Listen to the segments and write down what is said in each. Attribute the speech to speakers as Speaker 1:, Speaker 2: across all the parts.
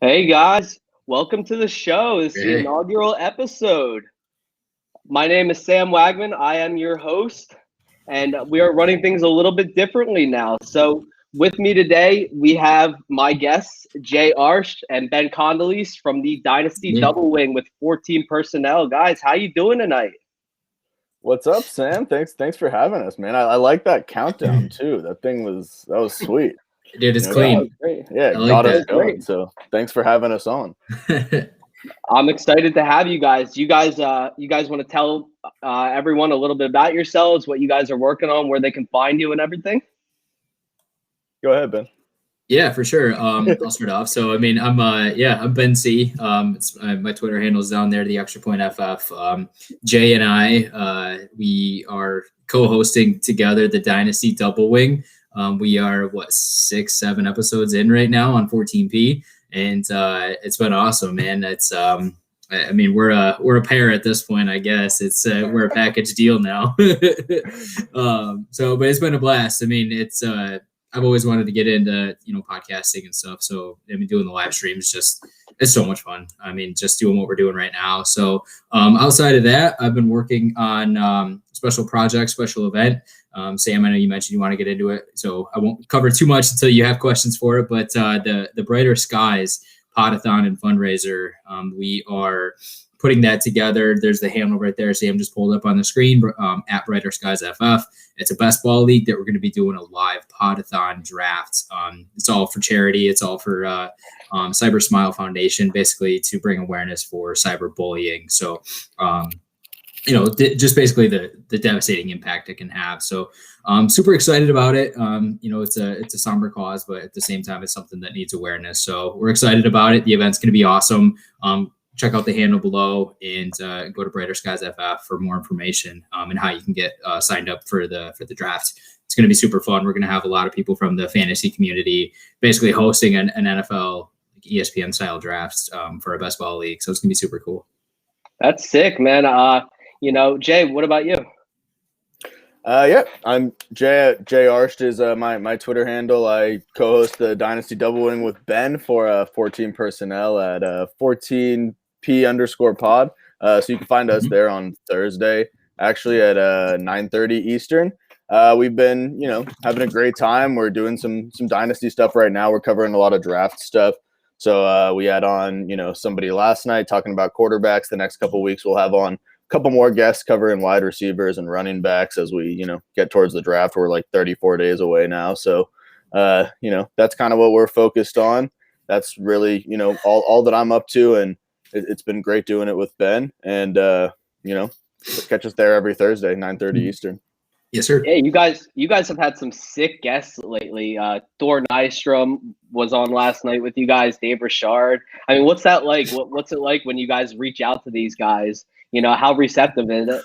Speaker 1: Hey guys, welcome to the show. This is the
Speaker 2: Hey.
Speaker 1: inaugural episode. My name is Sam Wagman. I am your host, and we are running things a little bit differently now. So, with me today, we have my guests, Jay Arsh and Ben Condoleezza from the Dynasty
Speaker 2: Yeah.
Speaker 1: Double Wing with 14 personnel. Guys, how you doing tonight?
Speaker 3: What's up, Sam? Thanks for having us, man. I like that countdown too. That was sweet.
Speaker 2: Dude, it's
Speaker 3: You know,
Speaker 2: clean.
Speaker 1: Great.
Speaker 3: Yeah,
Speaker 2: I like
Speaker 3: got us
Speaker 2: that.
Speaker 3: going.
Speaker 1: Great.
Speaker 3: So thanks for having us on.
Speaker 1: I'm excited to have you guys. You guys want to tell everyone a little bit about yourselves, what you guys are working on, where they can find you, and everything?
Speaker 3: Go ahead, Ben.
Speaker 2: Yeah, for sure. I'll start off. So, I'm Ben C. My Twitter handle is down there, the Extra Point FF. Jay and I, we are co-hosting together the Dynasty Double Wing. We are 6, 7 episodes in right now on 14P, and it's been awesome, man. It's we're a pair at this point, I guess. It's we're a package deal now. But it's been a blast. I mean, it's I've always wanted to get into podcasting and stuff. So doing the live streams it's so much fun. I mean, just doing what we're doing right now. So outside of that, I've been working on special project, special event. Sam, I know you mentioned you want to get into it, so I won't cover too much until you have questions for it. But the Brighter Skies Podathon and fundraiser, we are putting that together. There's the handle right there. Sam just pulled up on the screen at Brighter Skies FF. It's a best ball league that we're going to be doing a live podathon draft. It's all for charity. It's all for Cyber Smile Foundation, basically to bring awareness for cyberbullying. So, just basically the devastating impact it can have. So I'm super excited about it. It's a somber cause, but at the same time, it's something that needs awareness. So we're excited about it. The event's going to be awesome. Check out the handle below and go to Brighter Skies FF for more information and how you can get signed up for the draft. It's going to be super fun. We're going to have a lot of people from the fantasy community basically hosting an NFL ESPN style draft for a best ball league. So it's going to be super cool.
Speaker 1: That's sick, man. Jay, what about you?
Speaker 3: I'm Jay. Jay Arsh is my Twitter handle. I co-host the Dynasty Double Wing with Ben for 14 personnel at 14p_pod. So you can find us there on Thursday, actually at 9:30 Eastern. We've been having a great time. We're doing some Dynasty stuff right now. We're covering a lot of draft stuff. So we had on somebody last night talking about quarterbacks. The next couple of weeks we'll have on couple more guests covering wide receivers and running backs as we, get towards the draft. We're like 34 days away now. So, that's kind of what we're focused on. That's really, all that I'm up to. And it's been great doing it with Ben. And, catch us there every Thursday, 9:30 Eastern.
Speaker 2: Yes, sir.
Speaker 1: Yeah, you guys have had some sick guests lately. Thor Nystrom was on last night with you guys, Dave Richard. I mean, what's that like? What's it like when you guys reach out to these guys? How receptive is it?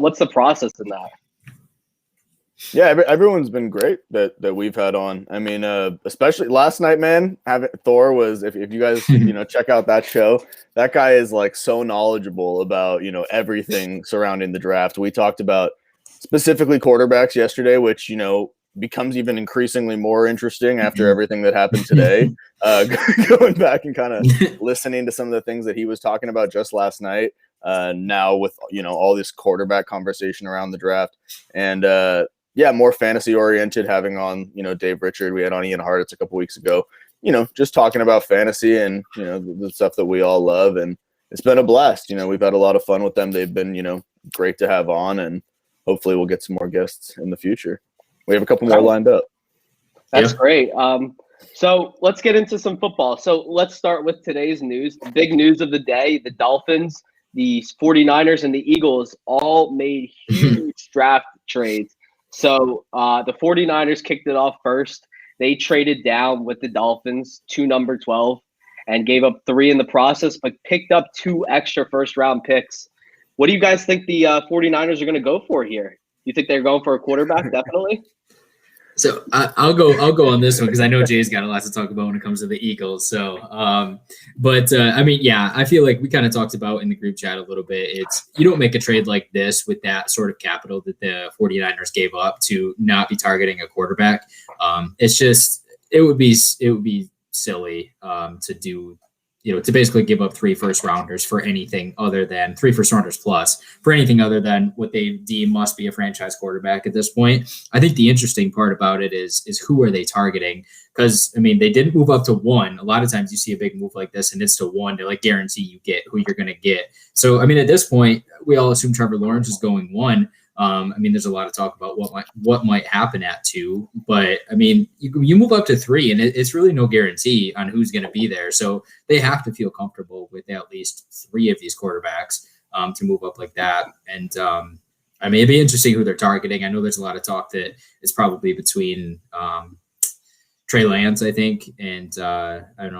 Speaker 1: What's the process in that?
Speaker 3: Yeah, everyone's been great that we've had on. I mean, especially last night, man. Thor was if you guys check out that show, that guy is like so knowledgeable about everything surrounding the draft. We talked about specifically quarterbacks yesterday, which becomes even increasingly more interesting after everything that happened today. Going back and kind of listening to some of the things that he was talking about just last night. Now with all this quarterback conversation around the draft, and more fantasy oriented, having on Dave Richard. We had on Ian Hartitz a couple weeks ago, just talking about fantasy and the stuff that we all love, and it's been a blast. We've had a lot of fun with them. They've been great to have on, and hopefully we'll get some more guests in the future. We have a couple more lined up.
Speaker 1: That's great. So let's get into some football. So let's start with today's news. The big news of the day: the Dolphins, the 49ers, and the Eagles all made huge draft trades. So the 49ers kicked it off first. They traded down with the Dolphins to number 12 and gave up 3 in the process, but picked up 2 extra first-round picks. What do you guys think the 49ers are going to go for here? You think they're going for a quarterback? Definitely.
Speaker 2: So I'll go on this one because I know Jay's got a lot to talk about when it comes to the Eagles. So, I feel like we kind of talked about in the group chat a little bit. It's you don't make a trade like this with that sort of capital that the 49ers gave up to not be targeting a quarterback. It would be silly to do, to basically give up 3 first-rounders for anything other than 3 first-rounders plus for anything other than what they deem must be a franchise quarterback at this point. I think the interesting part about it is who are they targeting? Because, they didn't move up to 1. A lot of times you see a big move like this and it's to 1 to guarantee you get who you're going to get. So, at this point, we all assume Trevor Lawrence is going 1. There's a lot of talk about what might happen at 2, but you move up to 3 and it's really no guarantee on who's going to be there. So they have to feel comfortable with at least 3 of these quarterbacks to move up like that. And it'd be interesting who they're targeting. I know there's a lot of talk that it's probably between Trey Lance, I think, and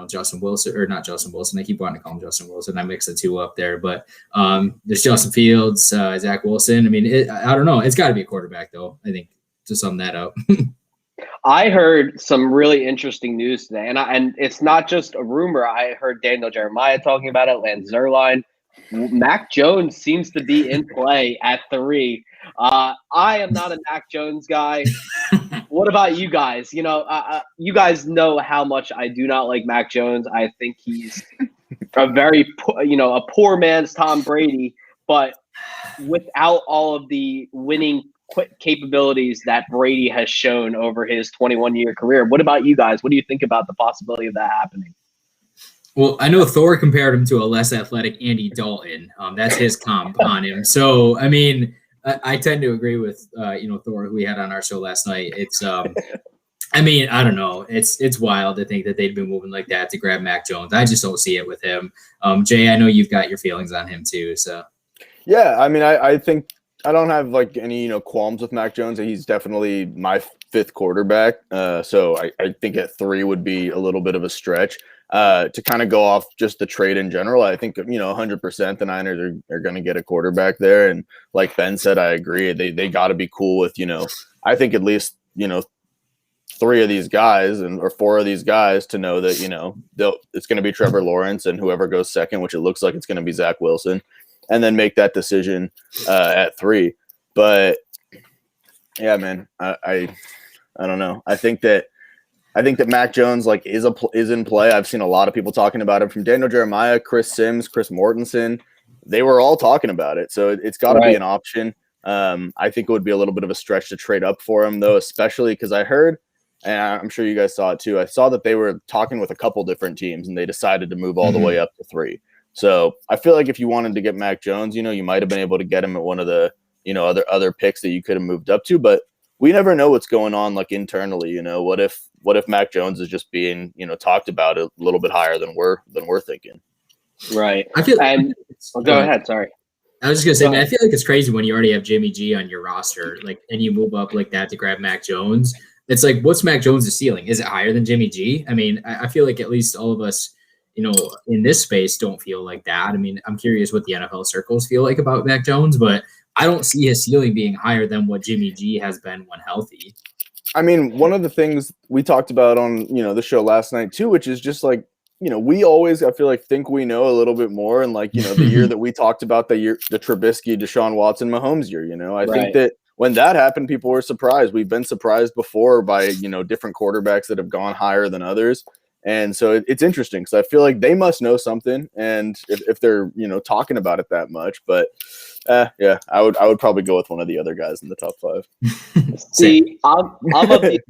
Speaker 2: Justin Wilson, or not Justin Wilson. I keep wanting to call him Justin Wilson. I mix the 2 up there, but there's Justin Fields, Zach Wilson. I don't know. It's got to be a quarterback, though, I think, to sum that up.
Speaker 1: I heard some really interesting news today, and it's not just a rumor. I heard Daniel Jeremiah talking about it, Lance Zierlein. Mac Jones seems to be in play at 3. I am not a Mac Jones guy. What about you guys? You guys know how much I do not like Mac Jones. I think he's a poor man's Tom Brady, but without all of the winning capabilities that Brady has shown over his 21-year career. What about you guys? What do you think about the possibility of that happening?
Speaker 2: Well, I know Thor compared him to a less athletic Andy Dalton. That's his comp on him. So, I tend to agree with, Thor, who we had on our show last night. It's, I don't know. It's wild to think that they'd been moving like that to grab Mac Jones. I just don't see it with him. Jay, I know you've got your feelings on him too. So,
Speaker 3: yeah, I think I don't have any, qualms with Mac Jones. He's definitely my 5th quarterback. So I think at 3 would be a little bit of a stretch. To kind of go off just the trade in general, I think 100% the Niners are going to get a quarterback there, and like Ben said, I agree. They got to be cool with I think at least 3 of these guys or 4 of these guys to know that it's going to be Trevor Lawrence and whoever goes second, which it looks like it's going to be Zach Wilson, and then make that decision at 3. But yeah, man, I don't know. I think that Mac Jones is in play. I've seen a lot of people talking about it, from Daniel Jeremiah, Chris Sims, Chris Mortensen. They were all talking about it, so it's got to be an option. I think it would be a little bit of a stretch to trade up for him, though, especially because I heard, and I'm sure you guys saw it too, I saw that they were talking with a couple different teams, and they decided to move all the way up to 3. So I feel like if you wanted to get Mac Jones, you might have been able to get him at one of the other picks that you could have moved up to, but we never know what's going on internally. What if Mac Jones is just being talked about a little bit higher than we're thinking?
Speaker 1: Right.
Speaker 2: I feel.
Speaker 1: Go ahead. Sorry.
Speaker 2: I was just gonna say, man, I feel like it's crazy when you already have Jimmy G on your roster, and you move up like that to grab Mac Jones. It's like, what's Mac Jones' ceiling? Is it higher than Jimmy G? I feel like at least all of us, in this space don't feel like that. I'm curious what the NFL circles feel like about Mac Jones, but I don't see his ceiling being higher than what Jimmy G has been when healthy.
Speaker 3: One of the things we talked about on, the show last night too, which is just we always, I feel think we know a little bit more. And the year that we talked about, the Trubisky, Deshaun Watson, Mahomes year, I think that when that happened, people were surprised. We've been surprised before by, different quarterbacks that have gone higher than others. And so it's interesting because I feel like they must know something. And if they're, talking about it that much, but yeah, I would probably go with one of the other guys in the top 5.
Speaker 1: See, I'm of the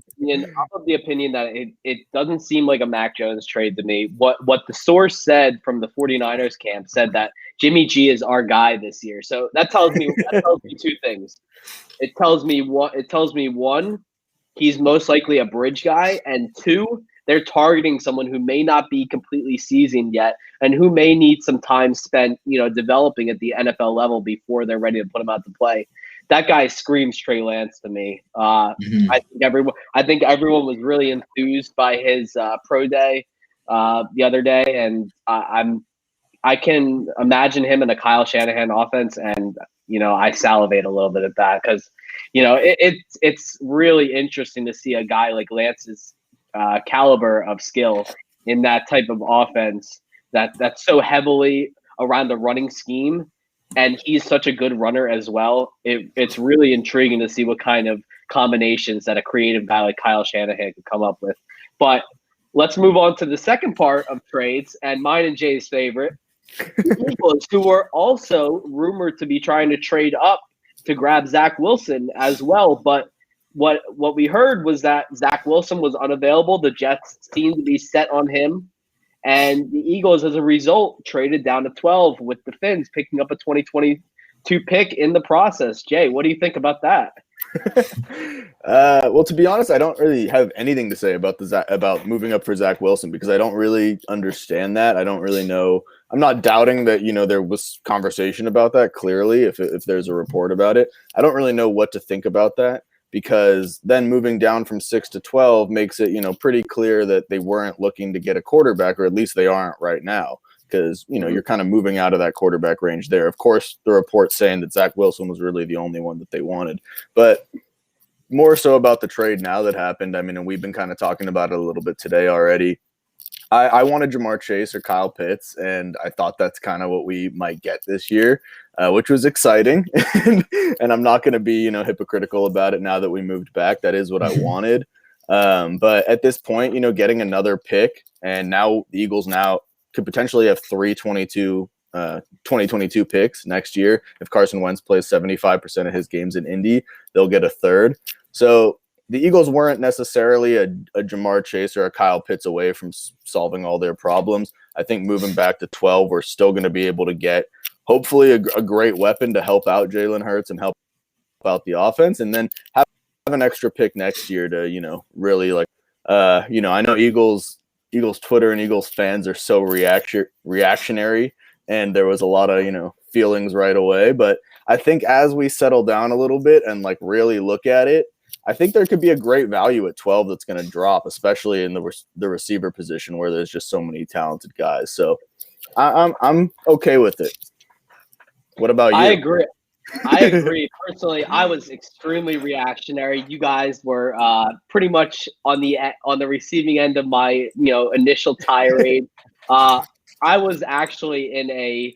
Speaker 1: opinion that it doesn't seem like a Mac Jones trade to me. What the source said from the 49ers camp said that Jimmy G is our guy this year. So that tells me 2 things. It tells me one, he's most likely a bridge guy, and 2, they're targeting someone who may not be completely seasoned yet and who may need some time spent, developing at the NFL level before they're ready to put him out to play. That guy screams Trey Lance to me. I think everyone was really enthused by his pro day the other day, and I can imagine him in a Kyle Shanahan offense, and I salivate a little bit at that because it's really interesting to see a guy like Lance's caliber of skill in that type of offense that's so heavily around the running scheme, and he's such a good runner as well. It's really intriguing to see what kind of combinations that a creative guy like Kyle Shanahan could come up with. But let's move on to the second part of trades, and mine and Jay's favorite, the Eagles, who were also rumored to be trying to trade up to grab Zach Wilson as well. But what we heard was that Zach Wilson was unavailable. The Jets seemed to be set on him. And the Eagles, as a result, traded down to 12 with the Finns, picking up a 2022 pick in the process. Jay, what do you think about that?
Speaker 3: Well, to be honest, I don't really have anything to say about about moving up for Zach Wilson because I don't really understand that. I don't really know. I'm not doubting that, there was conversation about that clearly if there's a report about it. I don't really know what to think about that. Because then moving down from 6 to 12 makes it, pretty clear that they weren't looking to get a quarterback, or at least they aren't right now. Because, you're kind of moving out of that quarterback range there. Of course, the report's saying that Zach Wilson was really the only one that they wanted. But more so about the trade now that happened. I mean, and we've been kind of talking about it a little bit today already. I wanted Jamar Chase or Kyle Pitts, and I thought that's kind of what we might get this year. Which was exciting. And I'm not going to be, hypocritical about it now that we moved back. That is what I wanted. But at this point, getting another pick, and now the Eagles now could potentially have 2022 picks next year. If Carson Wentz plays 75% of his games in Indy, they'll get a third. So the Eagles weren't necessarily a Jamar Chase or a Kyle Pitts away from solving all their problems. I think moving back to 12, we're still going to be able to get hopefully a great weapon to help out Jalen Hurts and help out the offense, and then have an extra pick next year to, really I know Eagles Twitter and Eagles fans are so reactionary, and there was a lot of, feelings right away. But I think as we settle down a little bit and really look at it, I think there could be a great value at 12 that's going to drop, especially in the receiver position where there's just so many talented guys. So I'm okay with it. What about you?
Speaker 1: I agree. Personally, I was extremely reactionary. You guys were pretty much on the receiving end of my initial tirade. I was actually in a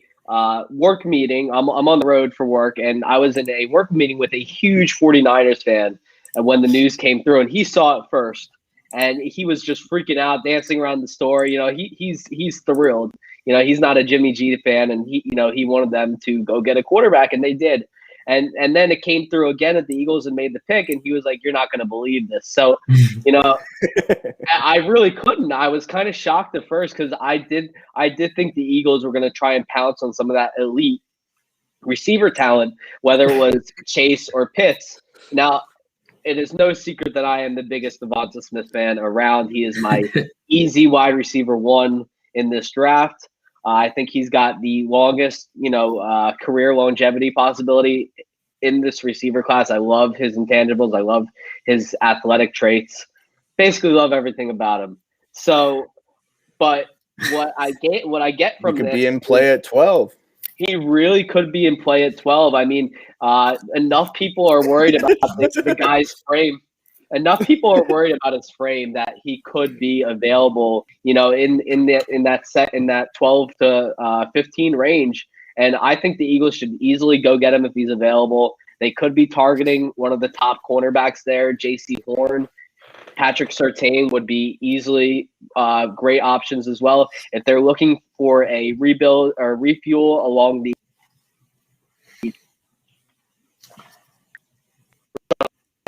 Speaker 1: work meeting. I'm on the road for work, and I was in a work meeting with a huge 49ers fan. And when the news came through, and he saw it first, and he was just freaking out, dancing around the store. He's thrilled. He's not a Jimmy G fan, and he wanted them to go get a quarterback, and they did. And then it came through again at the Eagles and made the pick, and he was like, "You're not going to believe this." So, I really couldn't. I was kind of shocked at first because I did think the Eagles were going to try and pounce on some of that elite receiver talent, whether it was Chase or Pitts. Now, it is no secret that I am the biggest Devonta Smith fan around. He is my easy wide receiver one in this draft. I think he's got the longest, career longevity possibility in this receiver class. I love his intangibles. I love his athletic traits. Basically, love everything about him. So, but what I get from
Speaker 3: he could
Speaker 1: this
Speaker 3: be in play at 12.
Speaker 1: He really could be in play at 12. I mean, enough people are worried about the guy's frame. Enough people are worried about his frame that he could be available, in that 12 to 15 range. And I think the Eagles should easily go get him if he's available. They could be targeting one of the top cornerbacks there, J.C. Horn. Patrick Surtain would be easily great options as well. If they're looking for a rebuild or refuel along the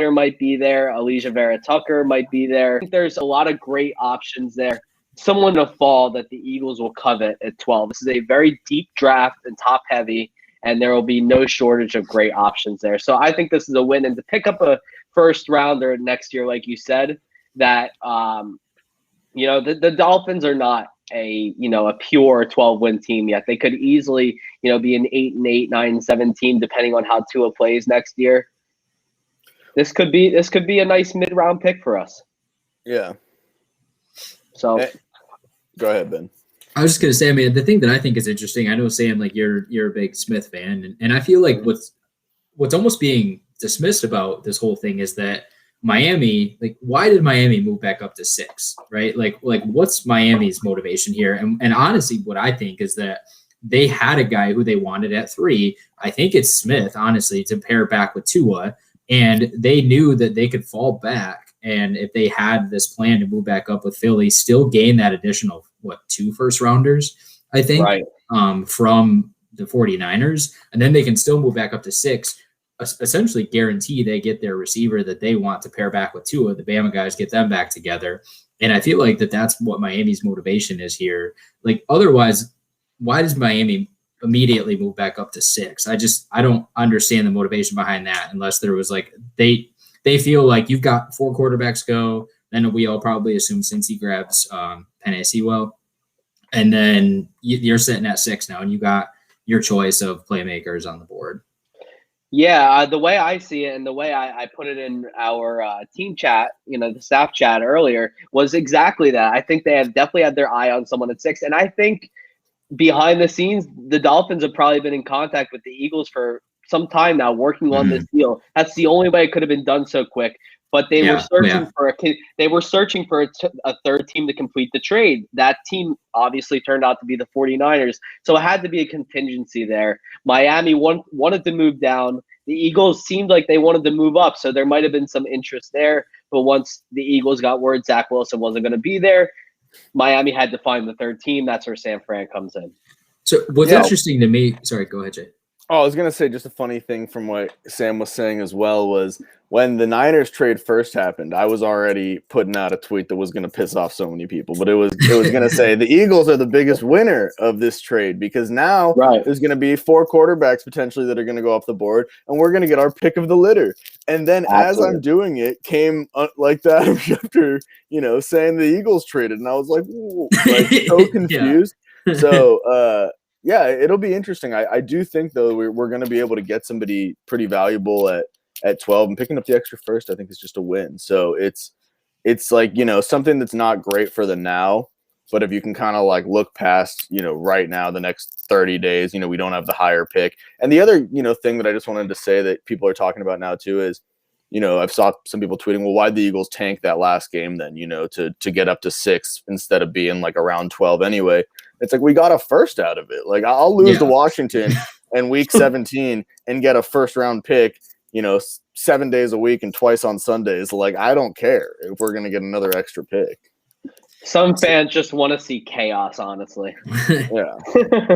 Speaker 1: might be there. Elijah Vera Tucker might be there. I think there's a lot of great options there. Someone to fall that the Eagles will covet at 12. This is a very deep draft and top heavy, and there will be no shortage of great options there. So I think this is a win. And to pick up a first rounder next year, like you said, that the Dolphins are not a pure 12-win team yet. They could easily be an 8-8, 9-7 team depending on how Tua plays next year. This could be a nice mid-round pick for us.
Speaker 3: Yeah.
Speaker 1: So,
Speaker 3: go ahead, Ben.
Speaker 2: I was just gonna say, I mean, the thing that I think is interesting. I know, Sam, like you're a big Smith fan, and I feel like what's almost being dismissed about this whole thing is that Miami, like, why did Miami move back up to 6, right? Like what's Miami's motivation here? And honestly, what I think is that they had a guy who they wanted at 3. I think it's Smith, honestly, to pair back with Tua. And they knew that they could fall back And if they had this plan to move back up with Philly, still gain that additional, 2 first rounders, I think,
Speaker 1: Right.
Speaker 2: From the 49ers. And then they can still move back up to 6, essentially guarantee they get their receiver that they want to pair back with Tua. The Bama guys get them back together. And I feel like that's what Miami's motivation is here. Like, otherwise, why does Miami immediately move back up to 6? I don't understand the motivation behind that, unless there was like, they feel like you've got 4 quarterbacks go, then we all probably assume Cincy grabs Penei Sewell, and then you're sitting at 6 now, and you got your choice of playmakers on the board.
Speaker 1: Yeah, the way I see it and the way I put it in our team chat, the staff chat earlier, was exactly that. I think they have definitely had their eye on someone at 6. And I think behind the scenes, the Dolphins have probably been in contact with the Eagles for some time now, working on this deal. That's the only way it could have been done so quick. But they were searching for a third team to complete the trade. That team obviously turned out to be the 49ers. So it had to be a contingency there. Miami wanted to move down. The Eagles seemed like they wanted to move up. So there might have been some interest there. But once the Eagles got word Zach Wilson wasn't going to be there, Miami had to find the third team. That's where San Fran comes in.
Speaker 2: So what's interesting to me – sorry, go ahead, Jay.
Speaker 3: Oh, I was going to say just a funny thing from what Sam was saying as well was when the Niners trade first happened, I was already putting out a tweet that was going to piss off so many people. But it was going to say the Eagles are the biggest winner of this trade because now there's going to be 4 quarterbacks potentially that are going to go off the board, and we're going to get our pick of the litter. And then as I'm doing it, came like that after, saying the Eagles traded. And I was like, so confused. So, yeah, it'll be interesting. I do think, though, we're going to be able to get somebody pretty valuable at 12, and picking up the extra first, I think, is just a win. So it's like, something that's not great for the now, but if you can kind of like look past, right now, the next 30 days, we don't have the higher pick. And the other, thing that I just wanted to say that people are talking about now, too, is, I've saw some people tweeting, well, why'd the Eagles tank that last game then, to get up to 6 instead of being like around 12 anyway? It's like we got a first out of it. Like I'll lose to Washington in week 17 and get a first round pick, 7 days a week and twice on Sundays. Like I don't care if we're going to get another extra pick.
Speaker 1: Some fans just want to see chaos, honestly.
Speaker 3: Yeah.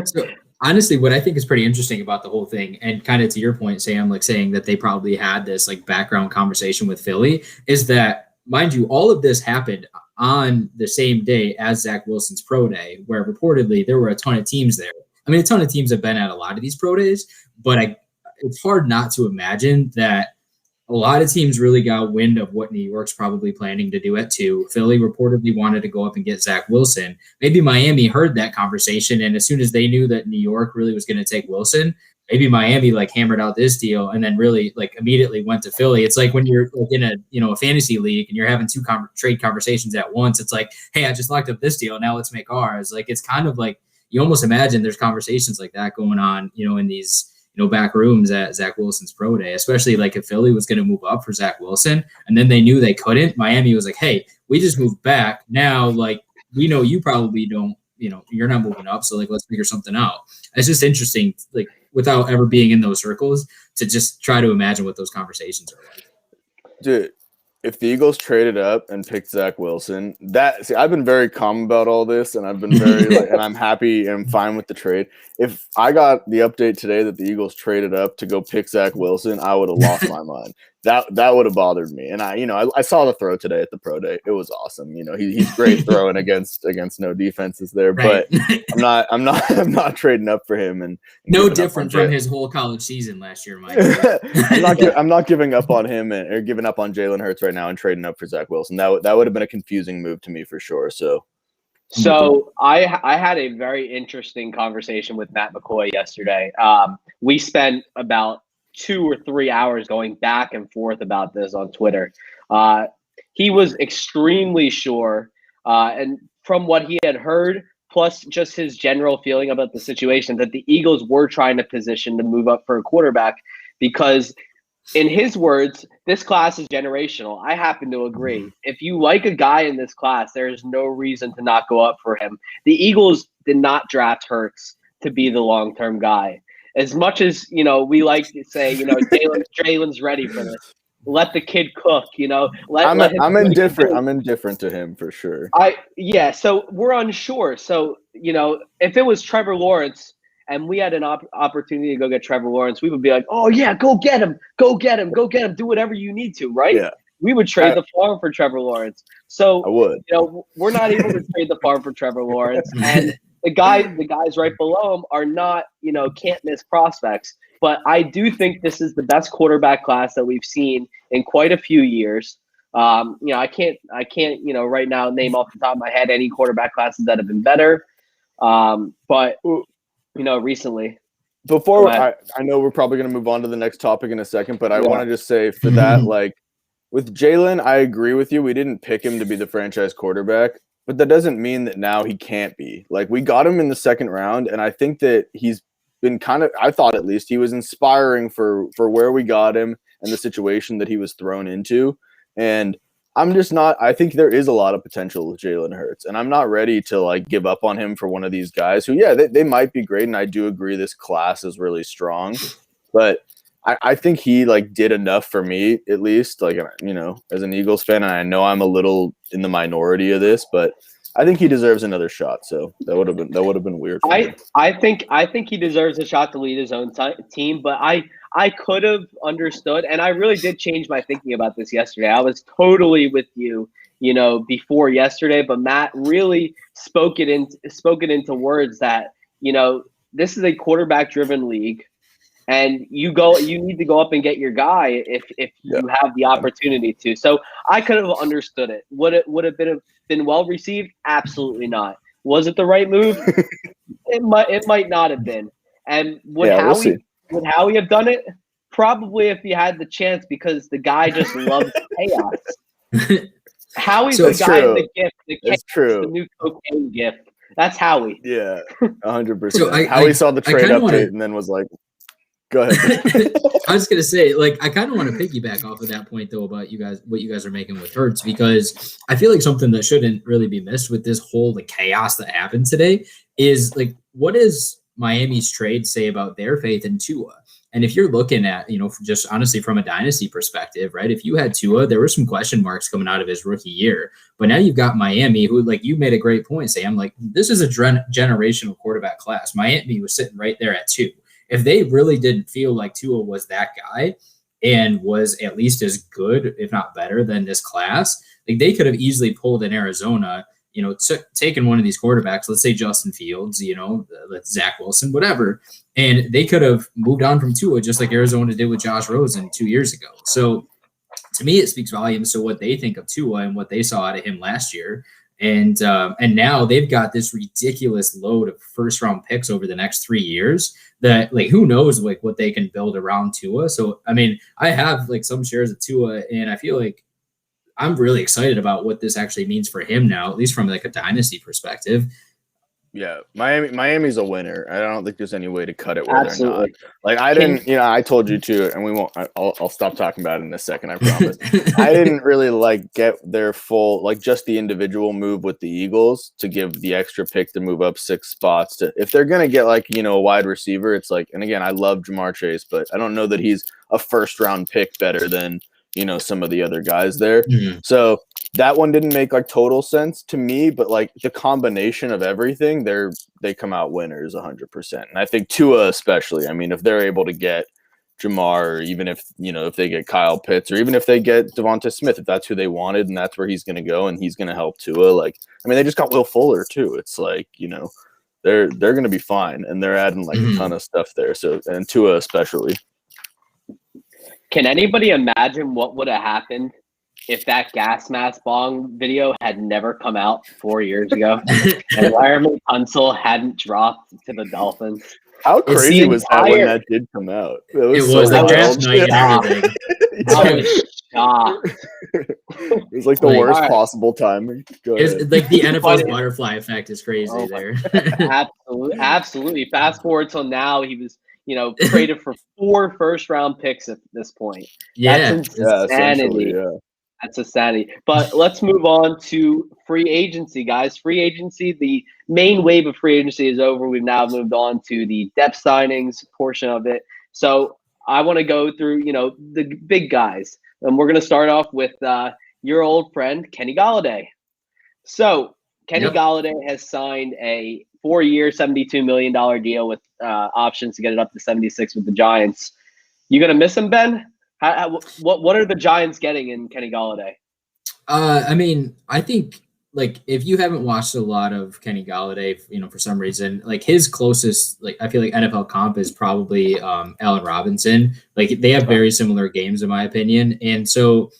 Speaker 2: So, honestly, what I think is pretty interesting about the whole thing, and kind of to your point, Sam, like saying that they probably had this like background conversation with Philly, is that, mind you, all of this happened on the same day as Zach Wilson's pro day, where reportedly there were a ton of teams there. I mean, a ton of teams have been at a lot of these pro days, but it's hard not to imagine that a lot of teams really got wind of what New York's probably planning to do at 2. Philly reportedly wanted to go up and get Zach Wilson. Maybe Miami heard that conversation, and as soon as they knew that New York really was going to take Wilson, maybe Miami like hammered out this deal and then really like immediately went to Philly. It's like when you're like in a fantasy league and you're having 2 trade conversations at once. It's like, hey, I just locked up this deal. Now let's make ours. Like it's kind of like you almost imagine there's conversations like that going on, in these back rooms at Zach Wilson's pro day, especially like if Philly was going to move up for Zach Wilson and then they knew they couldn't. Miami was like, hey, we just moved back. Now, like we know you probably don't. You're not moving up, so like let's figure something out. It's just interesting, like without ever being in those circles, to just try to imagine what those conversations are like.
Speaker 3: Dude, if the Eagles traded up and picked Zach Wilson, I've been very calm about all this, and I've been very and I'm happy and fine with the trade. If I got the update today that the Eagles traded up to go pick Zach Wilson, I would have lost my mind. That would have bothered me. And I saw the throw today at the pro day. It was awesome. He's great throwing against no defenses there. Right. But I'm not trading up for him. And
Speaker 2: no different from his whole college season last year, Mike.
Speaker 3: I'm not giving up on him or giving up on Jalen Hurts right now and trading up for Zach Wilson. That would have been a confusing move to me for sure.
Speaker 1: So I had a very interesting conversation with Matt McCoy yesterday. We spent about 2 or 3 hours going back and forth about this on Twitter. He was extremely sure, and from what he had heard, plus just his general feeling about the situation, that the Eagles were trying to position to move up for a quarterback because, in his words, this class is generational. I happen to agree. If you like a guy in this class, there is no reason to not go up for him. The Eagles did not draft Hurts to be the long-term guy. As much as, we like to say, Jalen's ready for this. let the kid cook.
Speaker 3: I'm
Speaker 1: let him do what he can
Speaker 3: indifferent.
Speaker 1: do.
Speaker 3: I'm indifferent to him for sure.
Speaker 1: So we're unsure. So if it was Trevor Lawrence and we had an opportunity to go get Trevor Lawrence, we would be like, oh yeah, go get him, do whatever you need to, right?
Speaker 3: Yeah.
Speaker 1: We would trade the farm for Trevor Lawrence. So
Speaker 3: I would.
Speaker 1: We're not able to trade the farm for Trevor Lawrence, and the guys right below him are not can't miss prospects. But I do think this is the best quarterback class that we've seen in quite a few years. I can't right now name off the top of my head any quarterback classes that have been better. But recently.
Speaker 3: Before I know we're probably going to move on to the next topic in a second, but I want to just say for that, like with Jalen, I agree with you. We didn't pick him to be the franchise quarterback, but that doesn't mean that now he can't be. Like we got him in the second round, and I think that he's been I thought at least he was inspiring for where we got him and the situation that he was thrown into. And I'm just not. I think there is a lot of potential with Jalen Hurts, and I'm not ready to like give up on him for one of these guys who, they might be great, and I do agree this class is really strong, but I think he like did enough for me at least, like as an Eagles fan, and I know I'm a little in the minority of this, but I think he deserves another shot. So that would have been weird.
Speaker 1: I think he deserves a shot to lead his own team, but I could have understood, and I really did change my thinking about this yesterday. I was totally with you, before yesterday, but Matt really spoke it into words that, this is a quarterback-driven league, and you need to go up and get your guy if you have the opportunity to. So I could have understood it. Would it been well received? Absolutely not. Was it the right move? It might not have been. And would Howie have done it? Probably if he had the chance, because the guy just loves chaos. Howie's the guy in the gift.
Speaker 3: It's true.
Speaker 1: The new cocaine gift. That's Howie.
Speaker 3: Yeah, 100%. Howie saw the trade update and then was like, go ahead.
Speaker 2: I was gonna say, like, I kind of want to piggyback off of that point though about what you guys are making with Hurts, because I feel like something that shouldn't really be missed with this whole chaos that happened today is like, what does Miami's trade say about their faith in Tua? And if you're looking at, just honestly from a dynasty perspective, right? If you had Tua, there were some question marks coming out of his rookie year, but now you've got Miami, who, like you made a great point, Sam. Like, this is a generational quarterback class. Miami was sitting right there at 2. If they really didn't feel like Tua was that guy and was at least as good, if not better than this class, like they could have easily pulled in Arizona, taken one of these quarterbacks, let's say Justin Fields, let's Zach Wilson, whatever, and they could have moved on from Tua just like Arizona did with Josh Rosen 2 years ago. So to me, it speaks volumes to what they think of Tua and what they saw out of him last year. And now they've got this ridiculous load of first round picks over the next 3 years that, like, who knows like what they can build around Tua. So I mean, I have like some shares of Tua, and I feel like I'm really excited about what this actually means for him now, at least from like a dynasty perspective.
Speaker 3: Yeah, Miami's a winner. I don't think there's any way to cut it where
Speaker 1: Absolutely.
Speaker 3: they're not. Like I didn't, I told you to, and we won't. I'll stop talking about it in a second. I promise. I didn't really get their full, just the individual move with the Eagles to give the extra pick to move up 6 spots. If they're gonna get a wide receiver, it's like, and again, I love Jamar Chase, but I don't know that he's a first round pick better than some of the other guys there. Mm-hmm. So that one didn't make total sense to me, but the combination of everything, they come out winners 100%. And I think Tua especially. I mean, if they're able to get Jamar, or even if if they get Kyle Pitts, or even if they get Devonta Smith, if that's who they wanted and that's where he's going to go and he's going to help Tua. They just got Will Fuller too. It's they're going to be fine, and they're adding a ton of stuff there. So, and Tua especially.
Speaker 1: Can anybody imagine what would have happened if that gas mask bong video had never come out 4 years ago and Laremy Tunsil hadn't dropped to the Dolphins?
Speaker 3: How crazy was that when that did come out?
Speaker 2: It was the draft night and everything.
Speaker 1: I was shocked.
Speaker 3: It was the worst possible time.
Speaker 2: It's the NFL's butterfly effect is crazy there.
Speaker 1: Absolutely. Fast forward till now, he was traded for 4 first-round picks at this point.
Speaker 2: Yeah.
Speaker 1: That's insanity. That's insanity. But let's move on to free agency, guys. Free agency, the main wave of free agency is over. We've now moved on to the depth signings portion of it. So I want to go through, the big guys. And we're going to start off with your old friend, Kenny Golladay. So Kenny Golladay has signed a 4-year, $72 million deal with options to get it up to 76 with the Giants. You going to miss him, Ben? What are the Giants getting in Kenny Golladay?
Speaker 2: I mean, I think like if you haven't watched a lot of Kenny Golladay, for some reason, like his closest, like I feel like NFL comp is probably Allen Robinson. Like they have very similar games in my opinion. And so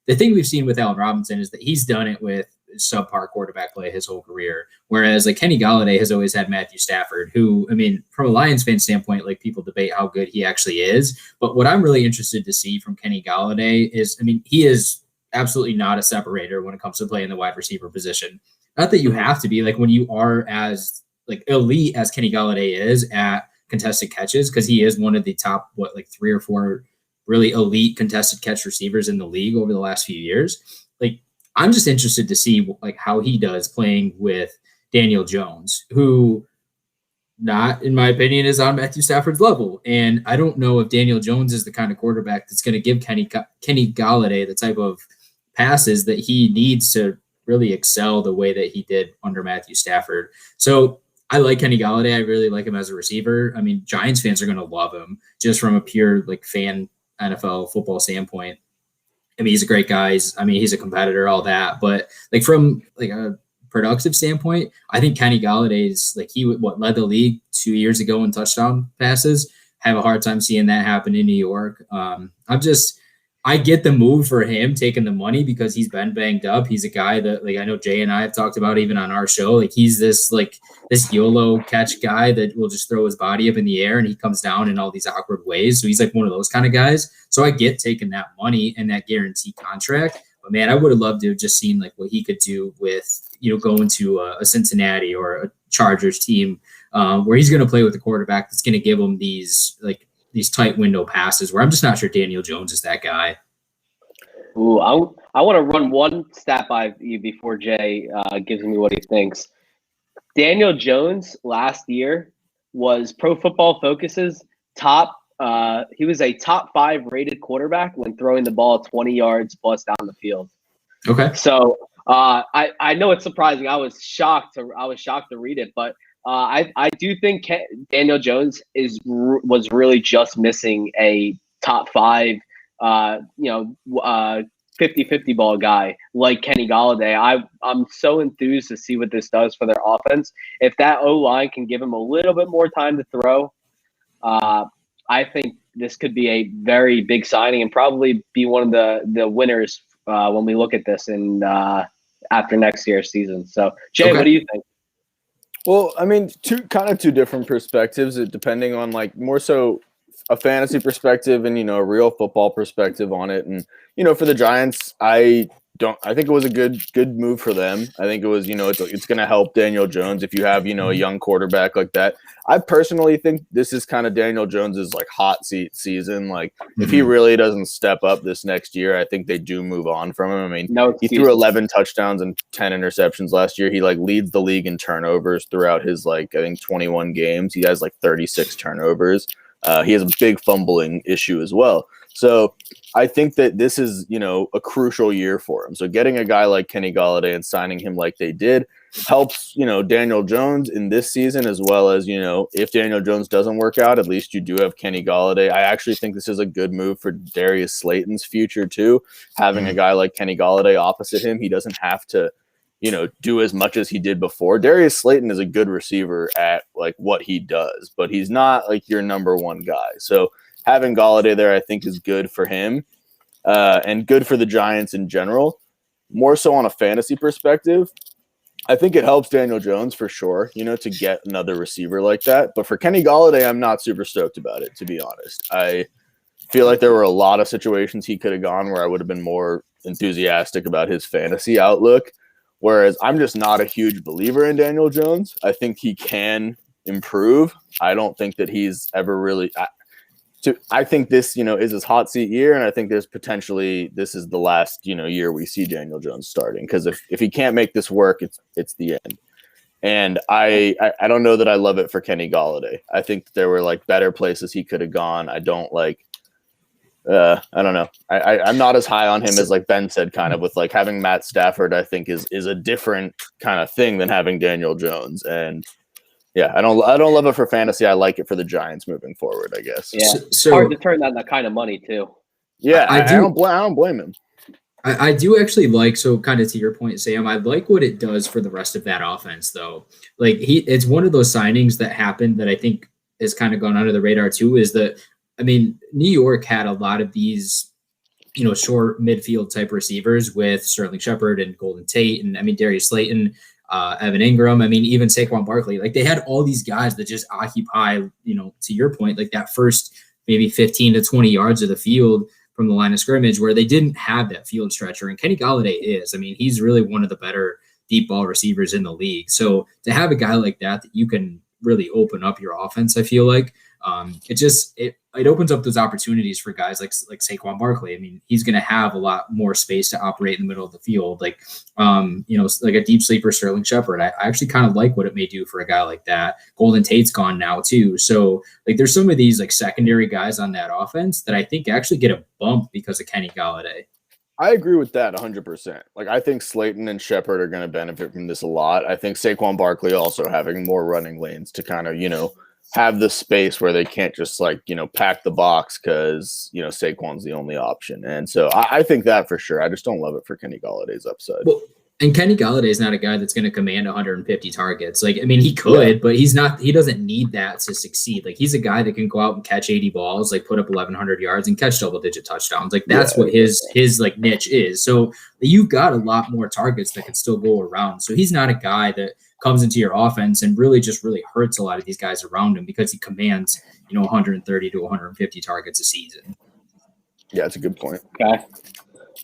Speaker 2: the thing we've seen with Allen Robinson is that he's done it with subpar quarterback play his whole career. Whereas like Kenny Golladay has always had Matthew Stafford, who, I mean, from a Lions fan standpoint, like people debate how good he actually is. But what I'm really interested to see from Kenny Golladay is, I mean, he is absolutely not a separator when it comes to playing the wide receiver position. Not that you have to be, like when you are as like elite as Kenny Golladay is at contested catches, because he is one of the top, 3 or 4 really elite contested catch receivers in the league over the last few years. Like I'm just interested to see like how he does playing with Daniel Jones, who not, in my opinion, is on Matthew Stafford's level. And I don't know if Daniel Jones is the kind of quarterback that's going to give Kenny Golladay the type of passes that he needs to really excel the way that he did under Matthew Stafford. So I like Kenny Golladay. I really like him as a receiver. I mean, Giants fans are going to love him just from a pure like fan NFL football standpoint. I mean, he's a great guy. He's a competitor, all that. But like from like a productive standpoint, I think Kenny Galladay's like he led the league 2 years ago in touchdown passes. Have a hard time seeing that happen in New York. I get the move for him taking the money because he's been banged up. He's a guy that like I know Jay and I have talked about even on our show. Like he's this YOLO catch guy that will just throw his body up in the air and he comes down in all these awkward ways. So he's like one of those kind of guys. So I get taking that money and that guarantee contract. But man, I would have loved to have just seen like what he could do with, going to a Cincinnati or a Chargers team where he's going to play with a quarterback that's going to give him these tight window passes where I'm just not sure Daniel Jones is that guy.
Speaker 1: Ooh, I want to run one stat by you before Jay gives me what he thinks. Daniel Jones last year was Pro Football Focus's top. He was a top 5 rated quarterback when throwing the ball 20 yards plus down the field.
Speaker 2: Okay.
Speaker 1: So I know it's surprising. I was shocked to read it, but I do think Daniel Jones was really just missing a top 5, 50-50 ball guy like Kenny Golladay. I'm so enthused to see what this does for their offense. If that O-line can give him a little bit more time to throw, I think this could be a very big signing and probably be one of the winners when we look at this in after next year's season. So, Jay, What do you think?
Speaker 3: Well, I mean, two different perspectives, depending on like more so a fantasy perspective and, a real football perspective on it. And, for the Giants, I think it was a good move for them. I think it was, it's going to help Daniel Jones if you have, a young quarterback like that. I personally think this is kind of Daniel Jones's like hot seat season. Like if he really doesn't step up this next year, I think they do move on from him. I mean, he threw 11 touchdowns and 10 interceptions last year. He like leads the league in turnovers throughout his I think 21 games. He has like 36 turnovers. He has a big fumbling issue as well. So I think that this is, a crucial year for him. So getting a guy like Kenny Golladay and signing him like they did helps, Daniel Jones in this season, as well as, if Daniel Jones doesn't work out, at least you do have Kenny Golladay. I actually think this is a good move for Darius Slayton's future too. Having a guy like Kenny Golladay opposite him, he doesn't have to, do as much as he did before. Darius Slayton is a good receiver at like what he does, but he's not like your number one guy. So having Golladay there, I think is good for him and good for the Giants in general. More so on a fantasy perspective, I think it helps Daniel Jones for sure, to get another receiver like that. But for Kenny Golladay, I'm not super stoked about it, to be honest. I feel like there were a lot of situations he could have gone where I would have been more enthusiastic about his fantasy outlook. Whereas I'm just not a huge believer in Daniel Jones. I think he can improve. I don't think that he's ever really I think this, is his hot seat year, and I think there's potentially this is the last, year we see Daniel Jones starting, because if he can't make this work, it's the end. And I don't know that I love it for Kenny Golladay. I think there were like better places he could have gone. I don't like I don't know. I'm not as high on him as like Ben said, kind of with like having Matt Stafford, I think is a different kind of thing than having Daniel Jones. And yeah, I don't love it for fantasy. I like it for the Giants moving forward, I guess.
Speaker 1: Yeah. So hard to turn down that kind of money too.
Speaker 3: Yeah, I don't blame him.
Speaker 2: I do actually like, so kind of to your point, Sam, I like what it does for the rest of that offense, though. Like it's one of those signings that happened that I think has kind of gone under the radar too, is that, I mean, New York had a lot of these, short midfield type receivers with Sterling Shepard and Golden Tate. And I mean, Darius Slayton, Evan Ingram. I mean, even Saquon Barkley, like they had all these guys that just occupy, to your point, like that first maybe 15 to 20 yards of the field from the line of scrimmage, where they didn't have that field stretcher. And Kenny Golladay is, I mean, he's really one of the better deep ball receivers in the league. So to have a guy like that you can really open up your offense, I feel like it opens up those opportunities for guys like Saquon Barkley. I mean, he's going to have a lot more space to operate in the middle of the field, like like a deep sleeper Sterling Shepard. I actually kind of like what it may do for a guy like that. Golden Tate's gone now too, so like there's some of these like secondary guys on that offense that I think actually get a bump because of Kenny Golladay.
Speaker 3: I agree with that 100%. Like, I think Slayton and Shepard are going to benefit from this a lot. I think Saquon Barkley also having more running lanes to kind of, have the space where they can't just like, pack the box because, Saquon's the only option. And so I think that for sure. I just don't love it for Kenny Galladay's upside.
Speaker 2: Well, and Kenny Golladay is not a guy that's going to command 150 targets. Like, I mean, he could, but he doesn't need that to succeed. Like, he's a guy that can go out and catch 80 balls, like put up 1,100 yards and catch double-digit touchdowns. Like, that's what his like niche is. So you've got a lot more targets that can still go around. So he's not a guy that comes into your offense and really hurts a lot of these guys around him because he commands, 130 to 150 targets a season.
Speaker 3: Yeah, that's a good point.
Speaker 1: Okay.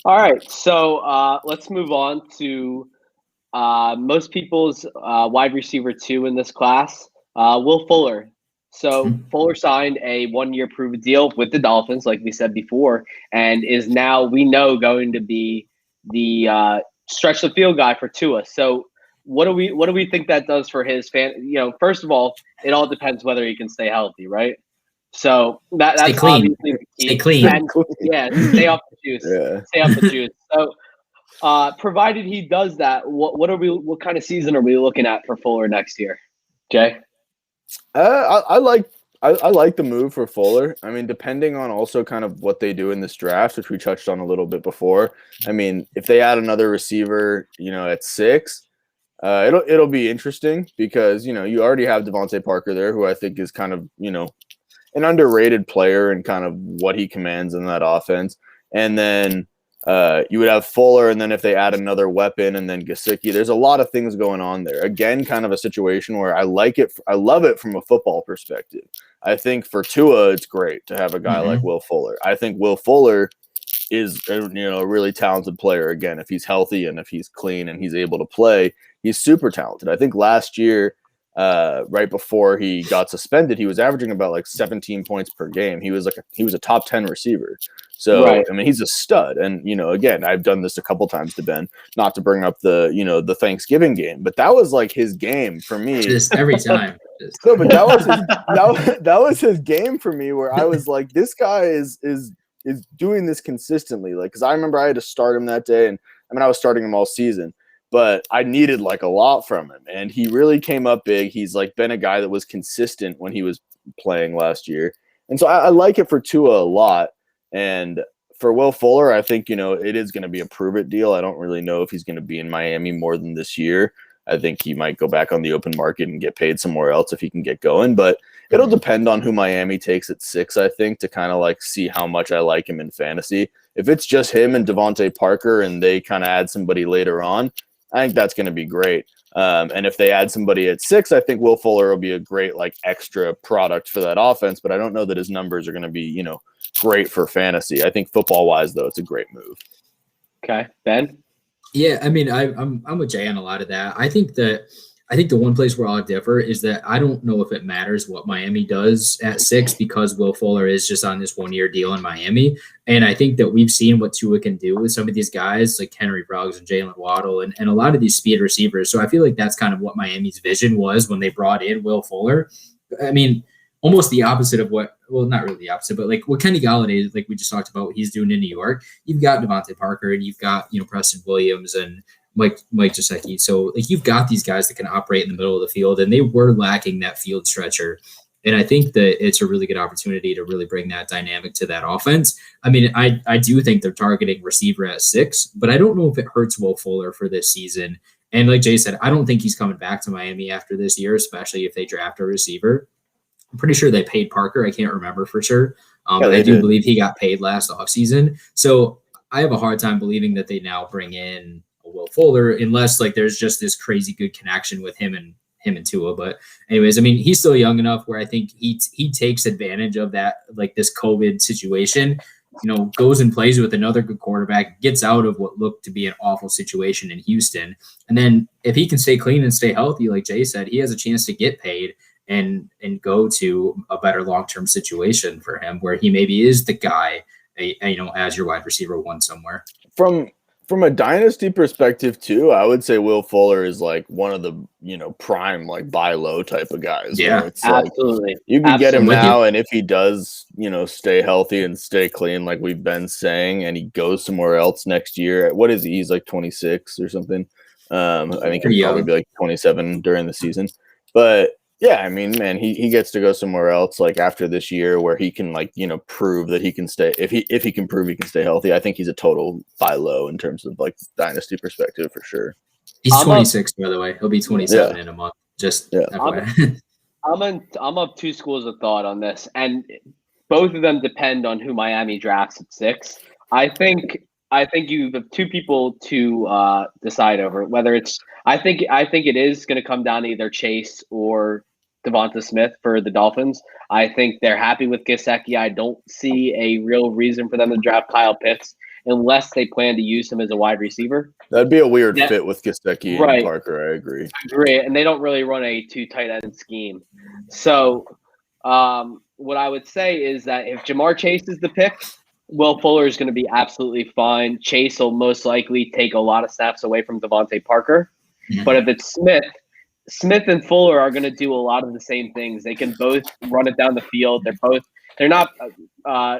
Speaker 1: All right, so let's move on to most people's wide receiver 2 in this class, Will Fuller. So Fuller signed a 1-year prove deal with the Dolphins, like we said before, and is now, we know, going to be the stretch the field guy for Tua. So what do we think that does for his fan? First of all, it all depends whether he can stay healthy, right? So that's
Speaker 2: stay clean.
Speaker 1: Obviously the key.
Speaker 2: Stay clean.
Speaker 1: And, stay off the juice. Yeah. Stay off the juice. So, provided he does that, what kind of season are we looking at for Fuller next year, Jay?
Speaker 3: I like the move for Fuller. I mean, depending on also kind of what they do in this draft, which we touched on a little bit before. I mean, if they add another receiver, at 6. It'll be interesting because, you already have Devontae Parker there, who I think is kind of, an underrated player and kind of what he commands in that offense. And then you would have Fuller, and then if they add another weapon and then Gesicki, there's a lot of things going on there. Again, kind of a situation where I like it. I love it from a football perspective. I think for Tua, it's great to have a guy like Will Fuller. I think Will Fuller is a really talented player. Again, if he's healthy and if he's clean and he's able to play, he's super talented. I think last year, right before he got suspended, he was averaging about like 17 points per game. He was a top 10 receiver. So, right. I mean, he's a stud. And, again, I've done this a couple times to Ben, not to bring up the Thanksgiving game, but that was like his game for me.
Speaker 2: Just every time.
Speaker 3: No, but that was his game for me, where I was like, this guy is doing this consistently. Like, cause I remember I had to start him that day, and I mean, I was starting him all season, but I needed like a lot from him, and he really came up big. He's like been a guy that was consistent when he was playing last year. And so I like it for Tua a lot. And for Will Fuller, I think, it is going to be a prove it deal. I don't really know if he's going to be in Miami more than this year. I think he might go back on the open market and get paid somewhere else if he can get going, but it'll depend on who Miami takes at 6, I think, to kind of like see how much I like him in fantasy. If it's just him and Devontae Parker and they kind of add somebody later on, I think that's going to be great. And if they add somebody at 6, I think Will Fuller will be a great like extra product for that offense, but I don't know that his numbers are going to be, great for fantasy. I think football wise though, it's a great move.
Speaker 1: Okay. Ben?
Speaker 2: Yeah, I mean, I'm with Jay on a lot of that. I think the one place where I'll differ is that I don't know if it matters what Miami does at 6, because Will Fuller is just on this 1-year deal in Miami. And I think that we've seen what Tua can do with some of these guys like Henry Ruggs and Jalen Waddle and a lot of these speed receivers. So I feel like that's kind of what Miami's vision was when they brought in Will Fuller. I mean, almost the opposite of not really the opposite, but like what Kenny Golladay, like we just talked about, what he's doing in New York. You've got Devontae Parker and you've got, Preston Williams and Mike Gesicki. So like you've got these guys that can operate in the middle of the field, and they were lacking that field stretcher. And I think that it's a really good opportunity to really bring that dynamic to that offense. I mean, I do think they're targeting receiver at 6, but I don't know if it hurts Will Fuller for this season. And like Jay said, I don't think he's coming back to Miami after this year, especially if they draft a receiver. I'm pretty sure they paid Parker. I can't remember for sure. But I do believe he got paid last offseason. So I have a hard time believing that they now bring in a Will Fuller unless like there's just this crazy good connection with him and Tua. But anyways, I mean, he's still young enough where I think he takes advantage of that, like this COVID situation, goes and plays with another good quarterback, gets out of what looked to be an awful situation in Houston. And then if he can stay clean and stay healthy, like Jay said, he has a chance to get paid and go to a better long-term situation for him where he maybe is the guy, as your wide receiver 1 somewhere.
Speaker 3: From a dynasty perspective too, I would say Will Fuller is like one of the, prime, like buy low type of guys.
Speaker 2: Yeah,
Speaker 3: it's
Speaker 1: absolutely.
Speaker 3: Like, you can get him now. And if he does, stay healthy and stay clean, like we've been saying, and he goes somewhere else next year, what is he? He's like 26 or something. I think he'll probably be like 27 during the season, but yeah, I mean, man, he gets to go somewhere else like after this year where he can prove that he can stay. If he can prove he can stay healthy, I think he's a total buy low in terms of like dynasty perspective for sure.
Speaker 2: He's 26, by the way. He'll be 27 in a month. Just FYI.
Speaker 1: I'm of 2 schools of thought on this, and both of them depend on who Miami drafts at 6. I think you have 2 people to decide over whether it's. I think it is going to come down to either Chase or Devonta Smith for the Dolphins. I think they're happy with Gesicki. I don't see a real reason for them to draft Kyle Pitts unless they plan to use him as a wide receiver.
Speaker 3: That'd be a weird fit with Gesicki and Parker. I agree.
Speaker 1: And they don't really run a 2 tight end scheme. So what I would say is that if Jamar Chase is the pick, Will Fuller is going to be absolutely fine. Chase will most likely take a lot of snaps away from Devontae Parker. Mm-hmm. But if it's Smith and Fuller are going to do a lot of the same things. They can both run it down the field. They're not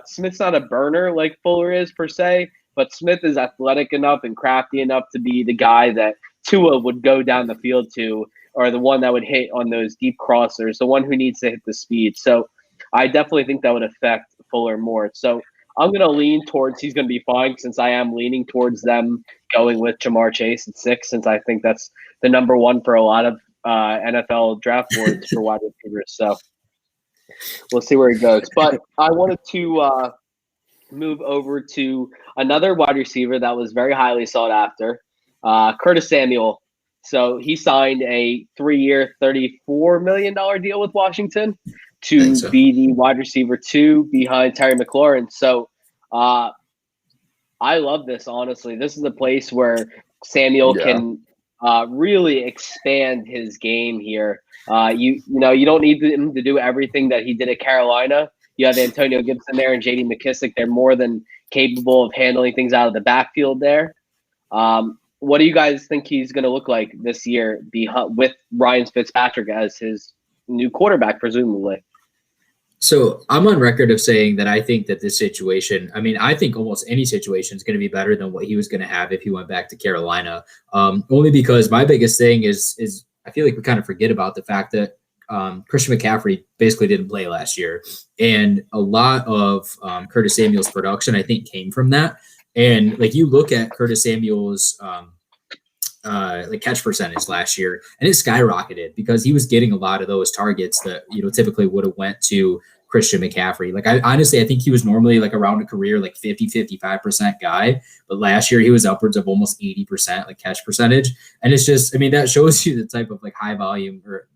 Speaker 1: Smith's not a burner like Fuller is per se, but Smith is athletic enough and crafty enough to be the guy that Tua would go down the field to, or the one that would hit on those deep crossers, the one who needs to hit the speed. So I definitely think that would affect Fuller more. So I'm going to lean towards he's going to be fine, since I am leaning towards them going with Jamar Chase at 6, since I think that's the number 1 for a lot of NFL draft boards for wide receivers. So we'll see where he goes. But I wanted to move over to another wide receiver that was very highly sought after, Curtis Samuel. So he signed a 3-year, $34 million deal with Washington to be the wide receiver 2 behind Terry McLaurin. So I love this, honestly. This is a place where Samuel can really expand his game here. You don't need him to do everything that he did at Carolina. You have Antonio Gibson there and J.D. McKissic. They're more than capable of handling things out of the backfield there. What do you guys think he's going to look like this year with Ryan Fitzpatrick as his new quarterback, presumably?
Speaker 2: So I'm on record of saying that I think that this situation, I think almost any situation is going to be better than what he was going to have if he went back to Carolina. Only because my biggest thing is I feel like we kind of forget about the fact that Christian McCaffrey basically didn't play last year. And a lot of Curtis Samuel's production, I think, came from that. And like you look at Curtis Samuel's catch percentage last year, and it skyrocketed because he was getting a lot of those targets that typically would have went to Christian McCaffrey. Like I think he was normally like around a career like 50-55% guy, but last year he was upwards of almost 80% like catch percentage. And it's just, that shows you the type of like high volume, or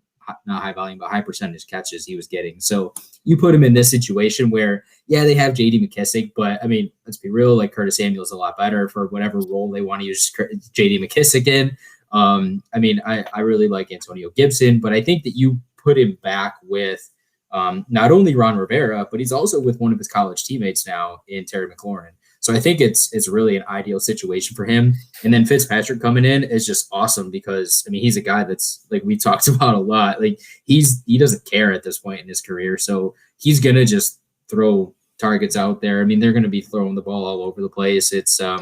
Speaker 2: not high volume, but high percentage catches he was getting. So you put him in this situation where, they have J.D. McKissic, but let's be real, like Curtis Samuel's a lot better for whatever role they want to use J.D. McKissic in. I really like Antonio Gibson, but I think that you put him back with not only Ron Rivera, but he's also with one of his college teammates now in Terry McLaurin. So I think it's really an ideal situation for him. And then Fitzpatrick coming in is just awesome because, I mean, he's a guy that's like we talked about a lot. Like he doesn't care at this point in his career. So he's going to just throw targets out there. I mean, they're going to be throwing the ball all over the place. It's I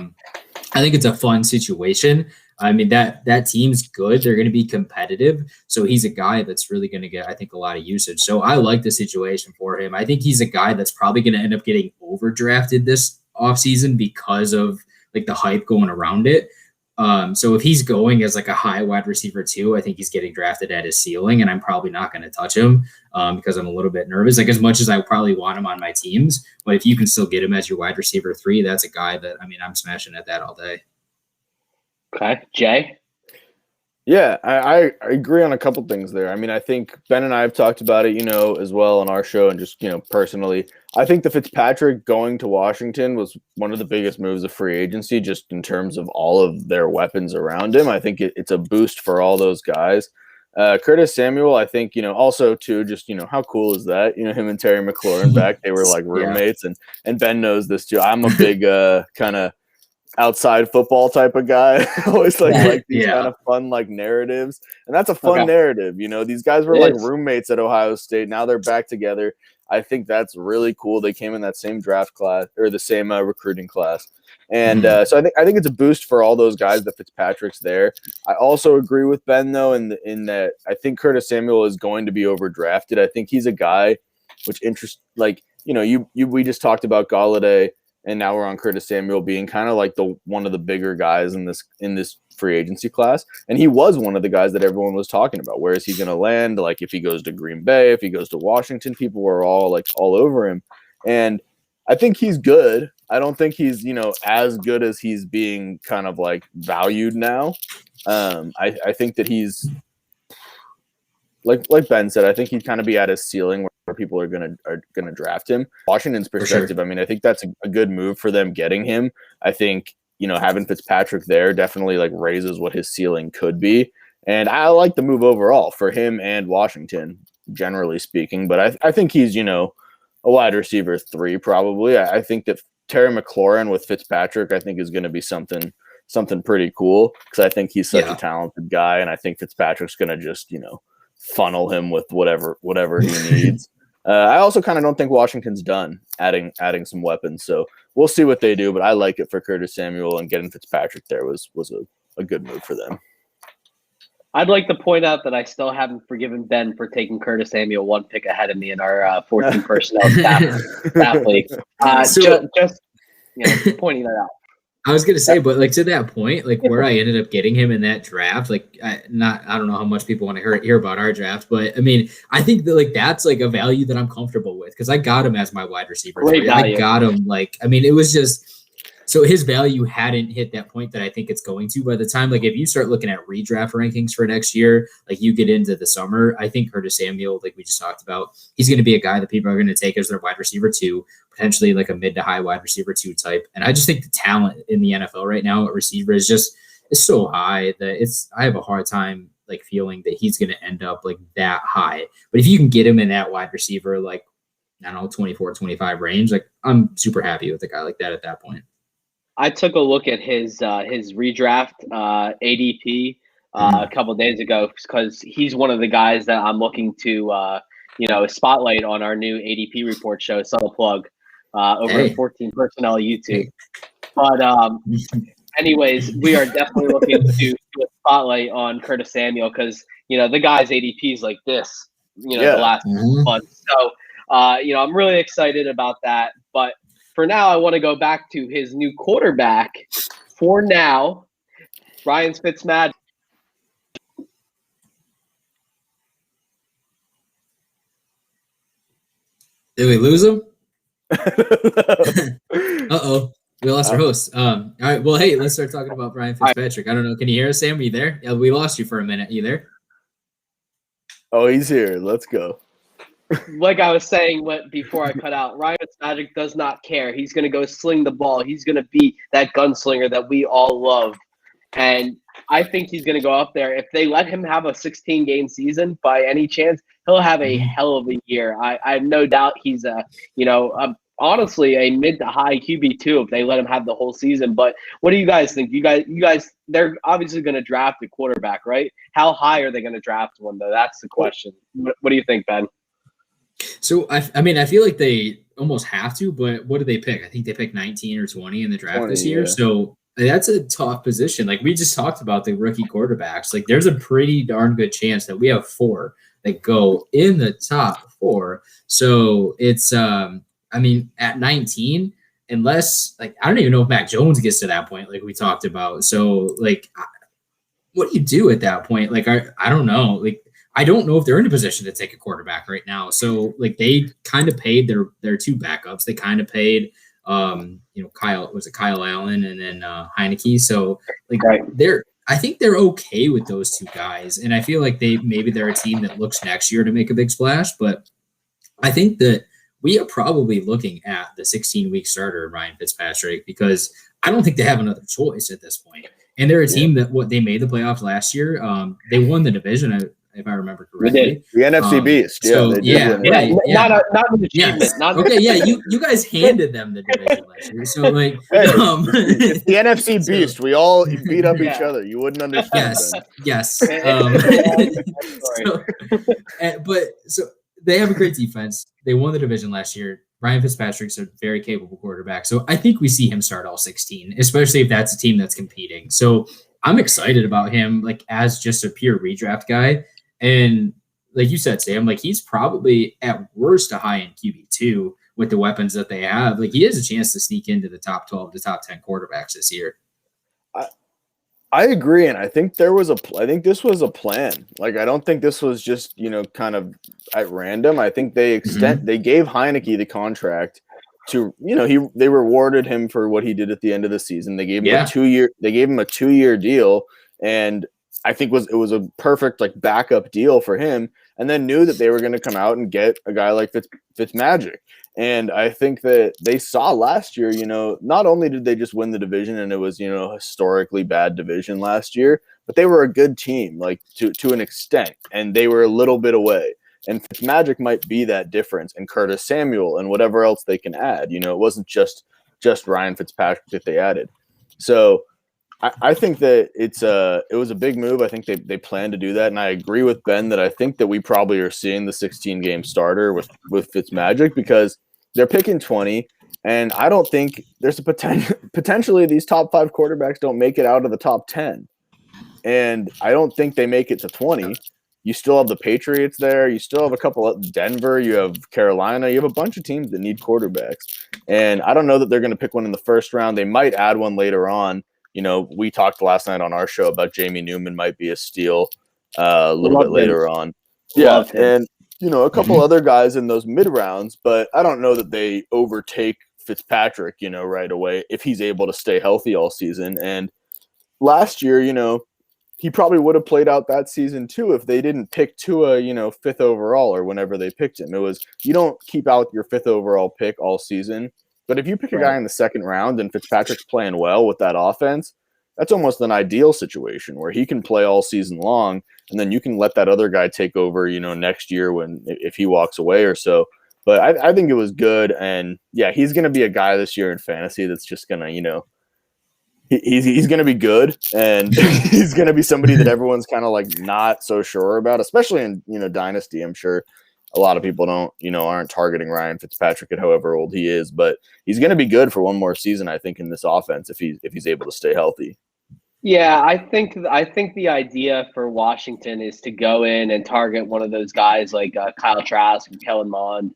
Speaker 2: think it's a fun situation. I mean, that team's good. They're going to be competitive. So he's a guy that's really going to get, I think, a lot of usage. So I like the situation for him. I think he's a guy that's probably going to end up getting overdrafted this offseason because of like the hype going around it. So if he's going as like a high wide receiver too, I think he's getting drafted at his ceiling, and I'm probably not going to touch him because I'm a little bit nervous. Like as much as I probably want him on my teams, but if you can still get him as your wide receiver 3, that's a guy that, I mean, I'm smashing at that all day.
Speaker 1: Okay, Jay?
Speaker 3: Yeah, I agree on a couple things there. I mean, I think Ben and I have talked about it, as well on our show and just, personally. I think the Fitzpatrick going to Washington was one of the biggest moves of free agency just in terms of all of their weapons around him. I think it's a boost for all those guys. Curtis Samuel, I think, also too, just, how cool is that? Him and Terry McLaurin back, they were like roommates and Ben knows this too. I'm a big kind of outside football type of guy. Always like these kind of fun like narratives, and that's a fun narrative. These guys were like roommates at Ohio State. Now they're back together. I think that's really cool. They came in that same draft class or the same recruiting class, and so I think it's a boost for all those guys that Fitzpatrick's there. I also agree with Ben though in that I think Curtis Samuel is going to be overdrafted. I think he's a guy which interests we just talked about Galladay. And now we're on Curtis Samuel being kind of like one of the bigger guys in this free agency class. And he was one of the guys that everyone was talking about. Where is he going to land? Like if he goes to Green Bay, if he goes to Washington, people were all over him. And I think he's good. I don't think he's, as good as he's being kind of like valued now. I think that he's like Ben said, I think he'd kind of be at his ceiling where people are gonna draft him. Washington's perspective, I mean, I think that's a good move for them getting him. I think having Fitzpatrick there definitely like raises what his ceiling could be, and I like the move overall for him and Washington, generally speaking. But I think he's a wide receiver 3 probably. I think that Terry McLaurin with Fitzpatrick, I think is going to be something pretty cool because I think he's such a talented guy, and I think Fitzpatrick's going to just funnel him with whatever he needs. I also kind of don't think Washington's done adding some weapons, so we'll see what they do. But I like it for Curtis Samuel, and getting Fitzpatrick there was a good move for them.
Speaker 1: I'd like to point out that I still haven't forgiven Ben for taking Curtis Samuel 1 pick ahead of me in our 14 personnel staff league. Just pointing that out.
Speaker 2: I was gonna say, but like to that point, like where I ended up getting him in that draft, like I don't know how much people want to hear about our draft, but I mean, I think that like that's like a value that I'm comfortable with because I got him as my wide receiver. I got him it was just so his value hadn't hit that point that I think it's going to by the time. Like if you start looking at redraft rankings for next year, like you get into the summer, I think Curtis Samuel, like we just talked about, he's going to be a guy that people are going to take as their wide receiver 2, potentially like a mid to high wide receiver 2 type. And I just think the talent in the NFL right now at receiver is so high that I have a hard time like feeling that he's going to end up like that high. But if you can get him in that wide receiver, like, I don't know, 24, 25 range, like I'm super happy with a guy like that at that point.
Speaker 1: I took a look at his redraft ADP a couple of days ago because he's one of the guys that I'm looking to spotlight on our new ADP report show. Subtle plug over at 14 Personnel YouTube. But anyways, we are definitely looking to do a spotlight on Curtis Samuel because the guy's ADP is like this. The last month. So I'm really excited about that, but. For now, I want to go back to his new quarterback. For now, Ryan Fitzmagic.
Speaker 2: Did we lose him? Uh-oh. We lost our host. All right. Well, hey, let's start talking about Ryan Fitzpatrick. I don't know. Can you hear us, Sam? Are you there? Yeah, we lost you for a minute. Are you there?
Speaker 3: Oh, he's here. Let's go.
Speaker 1: Like I was saying before I cut out, Ryan Fitzmagic does not care. He's going to go sling the ball. He's going to be that gunslinger that we all love. And I think he's going to go up there. If they let him have a 16-game season by any chance, he'll have a hell of a year. I have no doubt he's a honestly a mid to high QB2 if they let him have the whole season. But what do you guys think? You guys, they're obviously going to draft a quarterback, right? How high are they going to draft one though? That's the question. What do you think, Ben?
Speaker 2: So I mean, I feel like they almost have to, but what do they pick? I think they picked 19 or 20 in the draft
Speaker 3: 20,
Speaker 2: this year.
Speaker 3: yeah.
Speaker 2: So that's a tough position. Like we just talked about the rookie quarterbacks. Like there's a pretty darn good chance that we have 4 that go in the top 4. So it's I mean, at 19, unless like I don't even know if Mac Jones gets to that point, like we talked about. So like, what do you do at that point? Like I don't know. Like I don't know if they're in a position to take a quarterback right now. So like they kind of paid their 2 backups. They kind of paid Kyle Allen and then Heineke. So like I think they're okay with those 2 guys. And I feel like they're a team that looks next year to make a big splash. But I think that we are probably looking at the 16-week starter, Ryan Fitzpatrick, because I don't think they have another choice at this point. And they're a team that they made the playoffs last year. They won the division, if I remember correctly.
Speaker 3: The NFC Beast.
Speaker 2: So,
Speaker 3: yeah.
Speaker 1: Not an achievement.
Speaker 2: Yes.
Speaker 1: Not
Speaker 2: okay, yeah, you guys handed them the division last year. So like
Speaker 3: it's the NFC Beast. We all beat up each other. You wouldn't understand.
Speaker 2: Yes. So they have a great defense. They won the division last year. Ryan Fitzpatrick's a very capable quarterback. So I think we see him start all 16, especially if that's a team that's competing. So I'm excited about him, like as just a pure redraft guy. And like you said, Sam, like he's probably at worst a high-end QB2 with the weapons that they have. Like he has a chance to sneak into the top 12 to top 10 quarterbacks this year.
Speaker 3: I agree, and I think this was a plan. Like I don't think this was just kind of at random. I think they gave Heineke the contract to they rewarded him for what he did at the end of the season. They gave him a 2-year deal, and I think it was a perfect like backup deal for him. And then knew that they were going to come out and get a guy like Fitzmagic. And I think that they saw last year, not only did they just win the division, and it was, a historically bad division last year, but they were a good team, like to an extent, and they were a little bit away. And Fitzmagic might be that difference, and Curtis Samuel and whatever else they can add. It wasn't just Ryan Fitzpatrick that they added. So I think that it was a big move. I think they plan to do that, and I agree with Ben that I think that we probably are seeing the 16-game starter with Fitzmagic because they're picking 20, and I don't think there's a potentially these top 5 quarterbacks don't make it out of the top 10, and I don't think they make it to 20. You still have the Patriots there. You still have a couple of Denver. You have Carolina. You have a bunch of teams that need quarterbacks, and I don't know that they're going to pick one in the first round. They might add one later on. We talked last night on our show about Jamie Newman might be a steal a little bit later on. Yeah, and a couple other guys in those mid rounds, but I don't know that they overtake Fitzpatrick, right away if he's able to stay healthy all season. And last year, he probably would have played out that season too if they didn't pick Tua, 5th overall or whenever they picked him. It was you don't keep out your 5th overall pick all season. But if you pick a guy in the second round and Fitzpatrick's playing well with that offense, that's almost an ideal situation where he can play all season long, and then you can let that other guy take over, next year if he walks away or so. But I think it was good, and yeah, he's going to be a guy this year in fantasy that's just going to, he's going to be good, and he's going to be somebody that everyone's kind of like not so sure about, especially in Dynasty. I'm sure a lot of people aren't targeting Ryan Fitzpatrick at however old he is, but he's going to be good for one more season, I think, in this offense if he's able to stay healthy.
Speaker 1: Yeah, I think the idea for Washington is to go in and target one of those guys like Kyle Trask, Kellen Mond,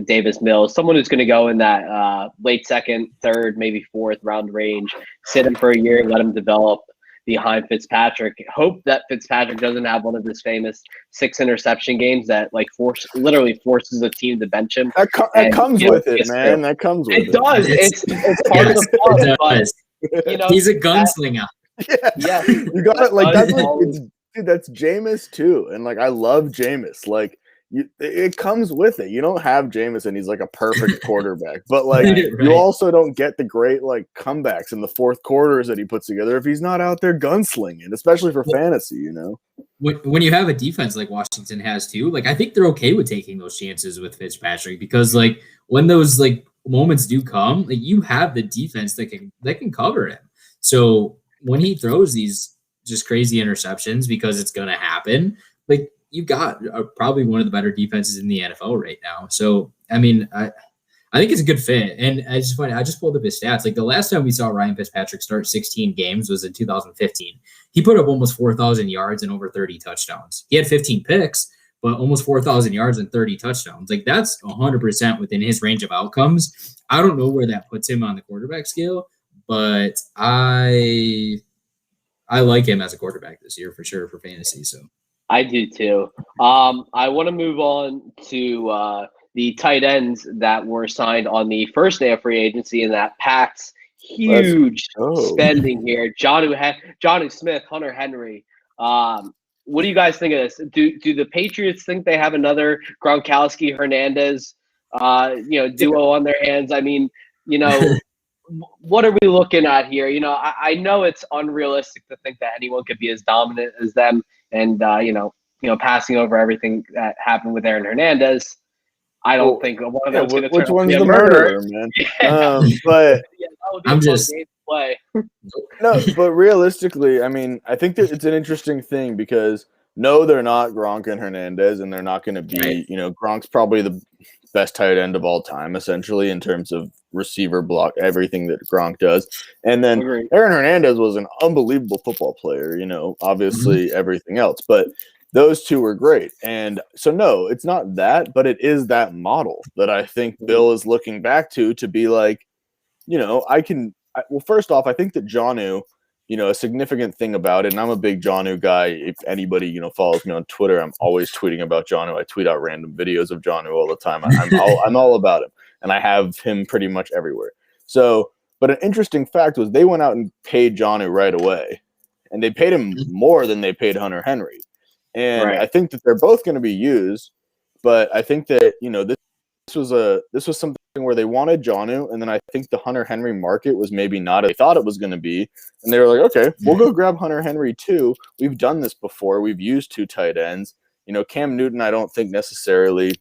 Speaker 1: Davis Mills, someone who's going to go in that late second, third, maybe 4th round range, sit him for a year, let him develop behind Fitzpatrick. Hope that Fitzpatrick doesn't have one of his famous 6 interception games that literally forces a team to bench him.
Speaker 3: That comes with it, man. That comes with it.
Speaker 1: It does. It's part of the fun.
Speaker 2: He's a gunslinger.
Speaker 3: Yeah. You got it. Like that's Jameis too, and like I love Jameis. Like it comes with it. You don't have Jameis and he's like a perfect quarterback, but like you also don't get the great like comebacks in the fourth quarters that he puts together if he's not out there gunslinging, especially for fantasy.
Speaker 2: When you have a defense like Washington has too, like I think they're okay with taking those chances with Fitzpatrick because like when those like moments do come, like you have the defense that can cover him. So when he throws these just crazy interceptions, because it's going to happen, like you've got probably one of the better defenses in the NFL right now. So, I mean, I think it's a good fit. And I just pulled up his stats. Like the last time we saw Ryan Fitzpatrick start 16 games was in 2015. He put up almost 4,000 yards and over 30 touchdowns. He had 15 picks, but almost 4,000 yards and 30 touchdowns. Like that's 100% within his range of outcomes. I don't know where that puts him on the quarterback scale, but I like him as a quarterback this year for sure for fantasy. So
Speaker 1: I do too. I want to move on to the tight ends that were signed on the first day of free agency, and that Pats huge spending here. Jonnu Smith, Hunter Henry. What do you guys think of this? Do the Patriots think they have another Gronkowski Hernandez duo on their hands? I mean, what are we looking at here? I know it's unrealistic to think that anyone could be as dominant as them and passing over everything that happened with Aaron Hernandez. I don't think one of them's going to turn
Speaker 3: which one's
Speaker 1: the
Speaker 3: murderer, man? But
Speaker 1: I'm just play.
Speaker 3: No, but realistically, I mean, I think that it's an interesting thing because no, they're not Gronk and Hernandez, and they're not going to be. Right. Gronk's probably the best tight end of all time, essentially in terms of receiver block, everything that Gronk does. And then Aaron Hernandez was an unbelievable football player. Obviously everything else, but those two were great. And so, no, it's not that, but it is that model that I think Bill is looking back to be like, well, first off, I think that Jonnu, a significant thing about it, and I'm a big Jonnu guy. If anybody, follows me on Twitter, I'm always tweeting about Jonnu. I tweet out random videos of Jonnu all the time. I'm all about him, and I have him pretty much everywhere. So, but an interesting fact was they went out and paid Jonnu right away, and they paid him more than they paid Hunter Henry. And I think that they're both going to be used, but I think that this was something where they wanted Jonnu, and then I think the Hunter Henry market was maybe not as they thought it was going to be, and they were like, okay, we'll go grab Hunter Henry too. We've done this before. We've used two tight ends. Cam Newton, I don't think necessarily.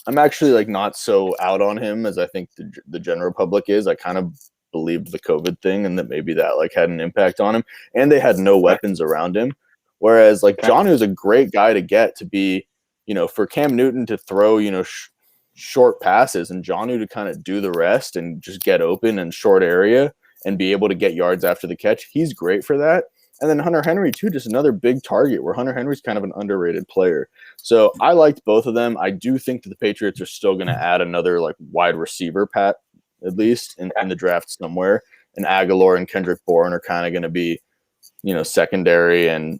Speaker 3: I'm actually not so out on him as I think the general public is. I kind of believed the COVID thing, and that maybe that had an impact on him, and they had no weapons around him. Whereas Jonnu is a great guy to get to be, for Cam Newton to throw, short passes and Jonnu to kind of do the rest and just get open in short area and be able to get yards after the catch. He's great for that. And then Hunter Henry too, just another big target where Hunter Henry's kind of an underrated player. So I liked both of them. I do think that the Patriots are still going to add another wide receiver, at least in the draft somewhere. And Aguilar and Kendrick Bourne are kind of going to be, secondary and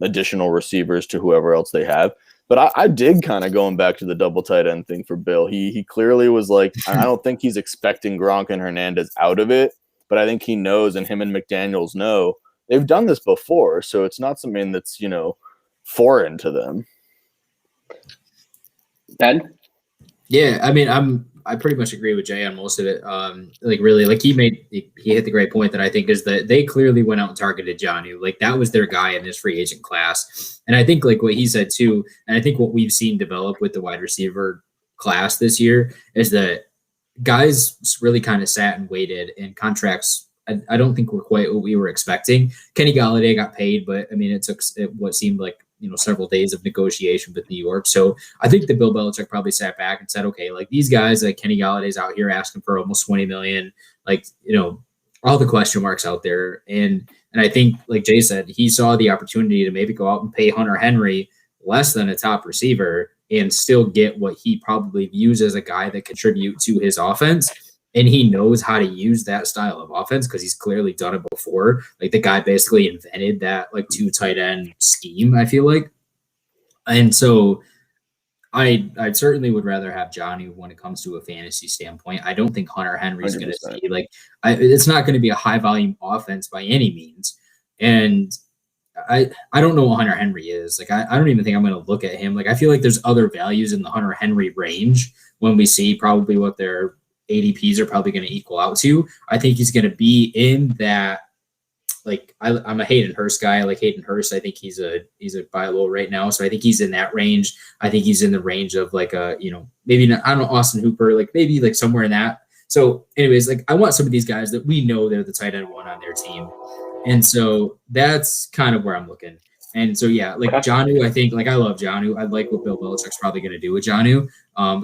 Speaker 3: additional receivers to whoever else they have. But I dig kind of going back to the double tight end thing for Bill. He clearly was I don't think he's expecting Gronk and Hernandez out of it, but I think he knows, and him and McDaniels know they've done this before. So it's not something that's, foreign to them.
Speaker 1: Ben?
Speaker 2: Yeah, I mean, I pretty much agree with Jay on most of it. Really, he hit the great point that I think is that they clearly went out and targeted Jonnu. That was their guy in this free agent class. And I think what he said too, and I think what we've seen develop with the wide receiver class this year is that guys really kind of sat and waited, and contracts I don't think were quite what we were expecting. Kenny Golladay got paid, but I mean, it took what seemed like several days of negotiation with New York. So I think that Bill Belichick probably sat back and said, okay, these guys, Kenny Galladay's out here asking for almost $20 million, all the question marks out there. And I think, like Jay said, he saw the opportunity to maybe go out and pay Hunter Henry less than a top receiver and still get what he probably views as a guy that contribute to his offense. And he knows how to use that style of offense because he's clearly done it before. The guy basically invented that two tight end scheme, I feel like. And so I certainly would rather have Jonnu when it comes to a fantasy standpoint. I don't think Hunter Henry's going to see it's not going to be a high volume offense by any means. And I don't know what Hunter Henry is. I don't even think I'm going to look at him. I feel like there's other values in the Hunter Henry range when we see probably what their ADPs are probably going to equal out to. I think he's going to be in that I'm a Hayden Hurst guy. I like Hayden Hurst. I think he's a buy low right now. So I think he's in that range. I think he's in the range of like maybe not, I don't know, Austin Hooper, like maybe like somewhere in that. So anyways, like I want some of these guys that we know they're the tight end one on their team. And so that's kind of where I'm looking. And so, yeah, like Jonnu, I think, like I love Jonnu. I like what Bill Belichick's probably going to do with Jonnu.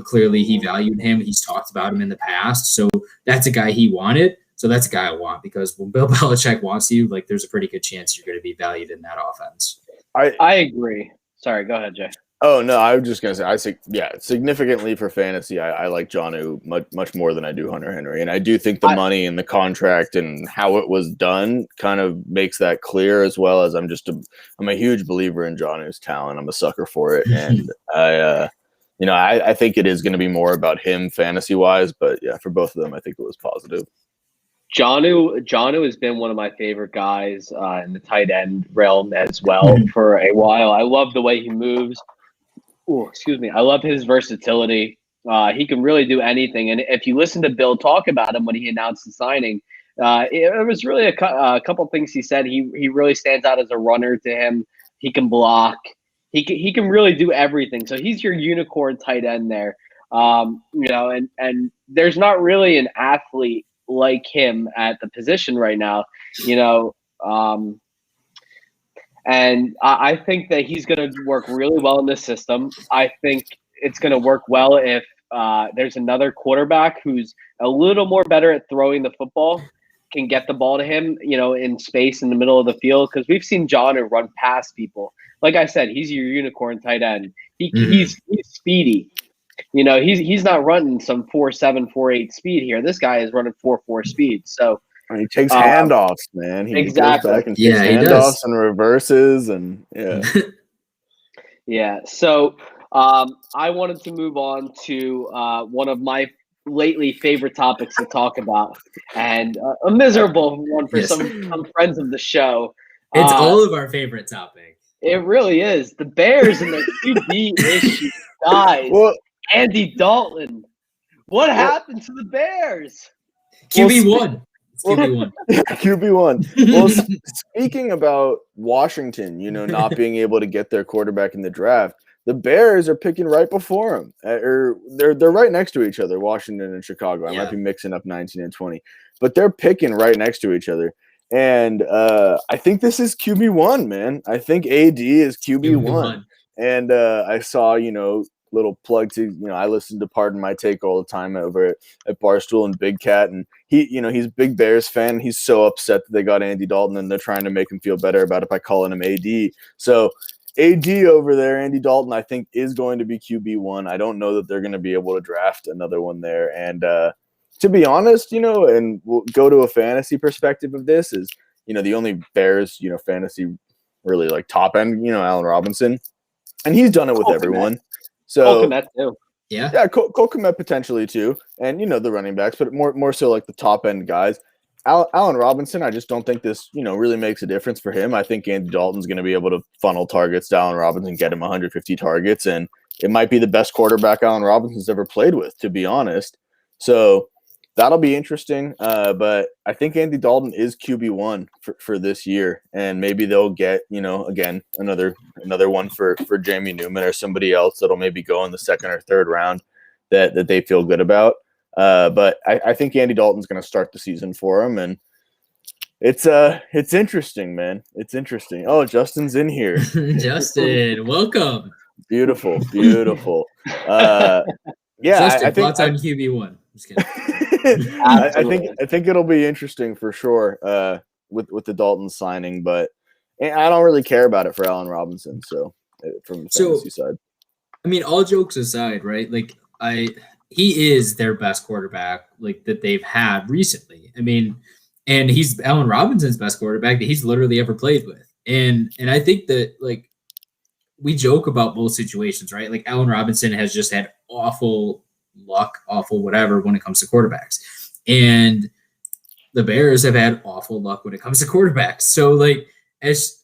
Speaker 2: Clearly he valued him. He's talked about him in the past. So that's a guy he wanted. So that's a guy I want, because when Bill Belichick wants you, like there's a pretty good chance you're going to be valued in that offense.
Speaker 1: I agree. Sorry, go ahead, Jay.
Speaker 3: Oh, no, I was just going to say, significantly for fantasy, I like Jonnu much more than I do Hunter Henry. And I do think the money and the contract and how it was done kind of makes that clear, as well as I'm a huge believer in Jonnu's talent. I'm a sucker for it. And I think it is going to be more about him fantasy-wise. But, yeah, for both of them, I think it was positive.
Speaker 1: Jonnu has been one of my favorite guys in the tight end realm as well for a while. I love the way he moves. Oh, excuse me. I love his versatility. He can really do anything. And if you listen to Bill talk about him when he announced the signing, it was really a couple things he said. He really stands out as a runner to him. He can block. He can really do everything. So he's your unicorn tight end there. And there's not really an athlete like him at the position right now, and I think that he's going to work really well in this system. I think it's going to work well if there's another quarterback who's a little more better at throwing the football, can get the ball to him, in space in the middle of the field. Because we've seen John run past people. Like I said, he's your unicorn tight end. He's speedy. He's not running some 4.7, 4.8 speed here. This guy is running 4.4 speed. So
Speaker 3: he takes handoffs, man. He
Speaker 1: exactly.
Speaker 3: goes back and takes handoffs and reverses, and
Speaker 1: yeah. So I wanted to move on to one of my lately favorite topics to talk about, and a miserable one for some friends of the show.
Speaker 2: It's all of our favorite topic.
Speaker 1: It really is. The Bears and their QB issue, guys.
Speaker 3: Well,
Speaker 1: Andy Dalton. What happened to the Bears?
Speaker 2: QB1. QB1.
Speaker 3: QB1. Well, speaking about Washington, not being able to get their quarterback in the draft, the Bears are picking right before him. Or they're right next to each other, Washington and Chicago. I might be mixing up 19 and 20. But they're picking right next to each other. And I think this is QB1, man. I think AD is QB1. And I saw, little plug to, I listen to Pardon My Take all the time over at Barstool and Big Cat. And he's a big Bears fan. He's so upset that they got Andy Dalton, and they're trying to make him feel better about it by calling him AD. So AD over there, Andy Dalton, I think is going to be QB1. I don't know that they're going to be able to draft another one there. And to be honest, and we'll go to a fantasy perspective of this is, the only Bears, fantasy really like top end, Allen Robinson, and he's done it with everyone. So
Speaker 1: Cole Kmet too.
Speaker 3: Yeah, Cole Kmet potentially too, and the running backs, but more so like the top end guys. Allen Robinson, I just don't think this really makes a difference for him. I think Andy Dalton's going to be able to funnel targets to Allen Robinson, get him 150 targets, and it might be the best quarterback Allen Robinson's ever played with, to be honest. So that'll be interesting. But I think Andy Dalton is QB1 for this year, and maybe they'll get again another one for Jamie Newman or somebody else that'll maybe go in the second or third round that they feel good about. But I think Andy Dalton's going to start the season for him, and it's interesting, man. It's interesting. Oh, Justin's in here.
Speaker 2: Justin, welcome.
Speaker 3: Beautiful.
Speaker 2: Justin,
Speaker 3: I think
Speaker 2: thoughts on QB1. Just kidding.
Speaker 3: I think it'll be interesting for sure with the Dalton signing, but I don't really care about it for Allen Robinson. So from the fantasy side,
Speaker 2: I mean, all jokes aside, right? Like he is their best quarterback, like that they've had recently. I mean, and he's Allen Robinson's best quarterback that he's literally ever played with. And I think that like we joke about both situations, right? Like Allen Robinson has just had awful luck, awful whatever when it comes to quarterbacks. And the Bears have had awful luck when it comes to quarterbacks. So like as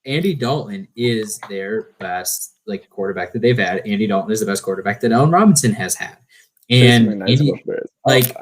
Speaker 2: Andy Dalton is their best like quarterback that they've had. Andy Dalton is the best quarterback that Allen Robinson has had. And Andy, like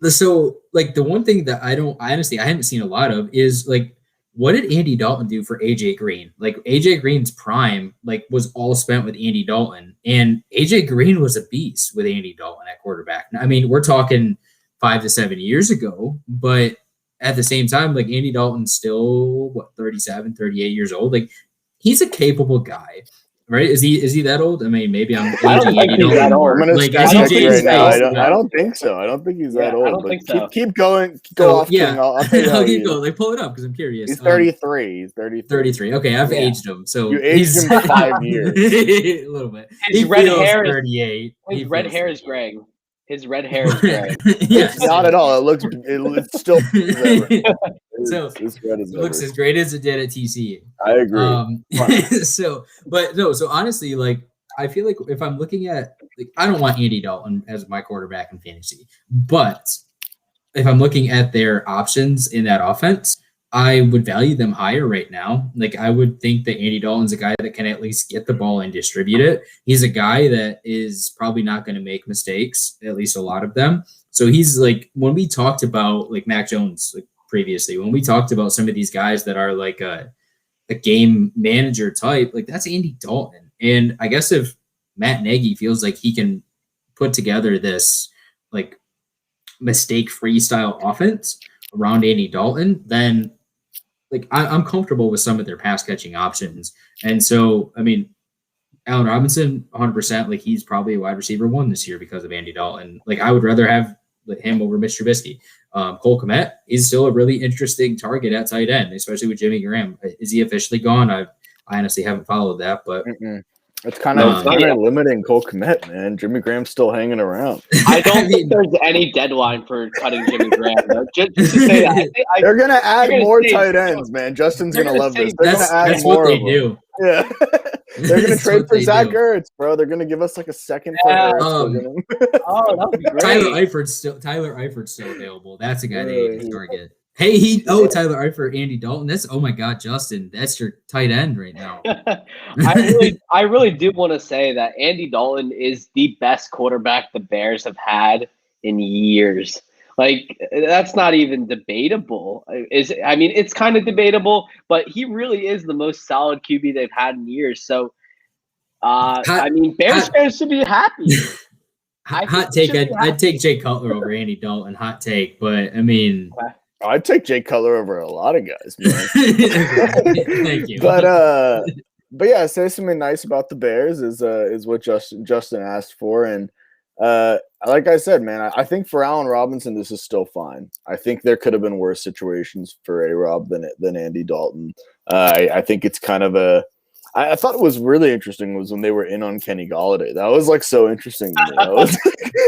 Speaker 2: So like the one thing that I haven't seen a lot of is like, what did Andy Dalton do for AJ Green? Like AJ Green's prime, like was all spent with Andy Dalton, and AJ Green was a beast with Andy Dalton at quarterback. I mean, we're talking 5 to 7 years ago, but at the same time, like Andy Dalton's still 37, 38 years old. Like he's a capable guy. Right? Is he that old? I mean, maybe I'm aging Andy Dalton more.
Speaker 3: I'm gonna
Speaker 2: Like,
Speaker 3: check right now. I don't think so. I don't think he's that old.
Speaker 1: I don't think so.
Speaker 3: Keep going. Go off.
Speaker 2: Yeah,
Speaker 3: King. I'll tell you
Speaker 2: I'll keep going. Like, pull it up because I'm curious.
Speaker 3: He's 33. He's 33.
Speaker 2: 33. Okay, I've aged him. So
Speaker 3: you aged him 5 years.
Speaker 2: A little bit.
Speaker 1: His red hair
Speaker 2: 38.
Speaker 1: His red hair is gray. His red hair is gray.
Speaker 2: Yes.
Speaker 3: Not at all. It's still.
Speaker 2: It looks as great as it did at TCU.
Speaker 3: I agree.
Speaker 2: So honestly, like I feel like if I'm looking at, like, I don't want Andy Dalton as my quarterback in fantasy, but if I'm looking at their options in that offense, I would value them higher right now. Like I would think that Andy Dalton's a guy that can at least get the ball and distribute it. He's a guy that is probably not going to make mistakes, at least a lot of them. So he's like, when we talked about like Mac Jones, like previously, when we talked about some of these guys that are like a game manager type, like that's Andy Dalton. And I guess if Matt Nagy feels like he can put together this like mistake-free style offense around Andy Dalton, then like I'm comfortable with some of their pass catching options. And so, I mean, Allen Robinson, 100%, like he's probably a wide receiver 1 this year because of Andy Dalton. Like I would rather have him over Mitch Trubisky. Cole Kmet is still a really interesting target at tight end, especially with Jimmy Graham. Is he officially gone? I honestly haven't followed that, but
Speaker 3: it's kind of limiting Cole Kmet, man. Jimmy Graham's still hanging around.
Speaker 1: I don't think there's any deadline for cutting Jimmy Graham, though. Just to say that,
Speaker 3: they're gonna add more tight ends, man. Justin's gonna love this. They're gonna add
Speaker 2: that's
Speaker 3: more
Speaker 2: what they
Speaker 3: of
Speaker 2: do.
Speaker 3: Yeah. They're going to trade for Zach Ertz, bro. They're going to give us like a second for Ertz.
Speaker 1: Oh, that would be great.
Speaker 2: Tyler Eifert's still available. That's a guy they can target. Hey, Tyler Eifert, Andy Dalton. Oh my God, Justin, that's your tight end right now.
Speaker 1: I really do want to say that Andy Dalton is the best quarterback the Bears have had in years. Like that's not even debatable. It's kind of debatable, but he really is the most solid QB they've had in years. So, Bears fans should be happy.
Speaker 2: Hot take. I'd take Jay Cutler over Andy Dalton. Hot take, but I mean,
Speaker 3: I'd take Jay Cutler over a lot of guys, man.
Speaker 2: Thank you.
Speaker 3: But yeah, say something nice about the Bears is what Justin asked for, and like I said, man, I think for Allen Robinson, this is still fine. I think there could have been worse situations for A-Rob than Andy Dalton. I think it's kind of I thought it was really interesting was when they were in on Kenny Golladay. That was like so interesting to me. I was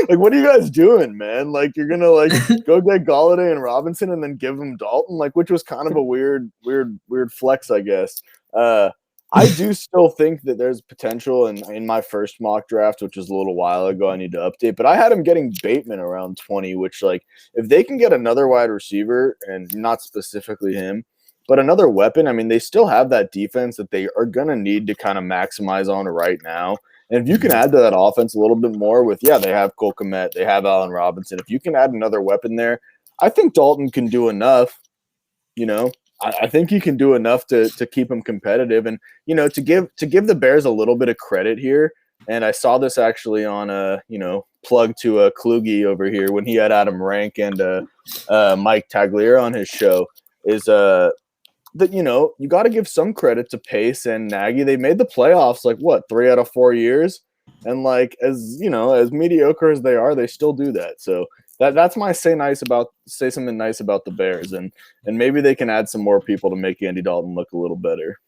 Speaker 3: like, what are you guys doing, man? Like you're gonna like go get Golladay and Robinson and then give them Dalton, like which was kind of a weird flex, I guess. I do still think that there's potential in my first mock draft, which was a little while ago. I need to update, but I had him getting Bateman around 20, which like if they can get another wide receiver and not specifically him, but another weapon, I mean, they still have that defense that they are going to need to kind of maximize on right now. And if you can add to that offense a little bit more with, they have Cole Kmet, they have Allen Robinson. If you can add another weapon there, I think Dalton can do enough, I think he can do enough to keep him competitive and, to give the Bears a little bit of credit here. And I saw this actually on plug to Kluge over here when he had Adam Rank and Mike Tagliere on his show is that, you got to give some credit to Pace and Nagy. They made the playoffs 3 out of 4 years. And as mediocre as they are, they still do that. So that's my say something nice about the Bears. And maybe they can add some more people to make Andy Dalton look a little better.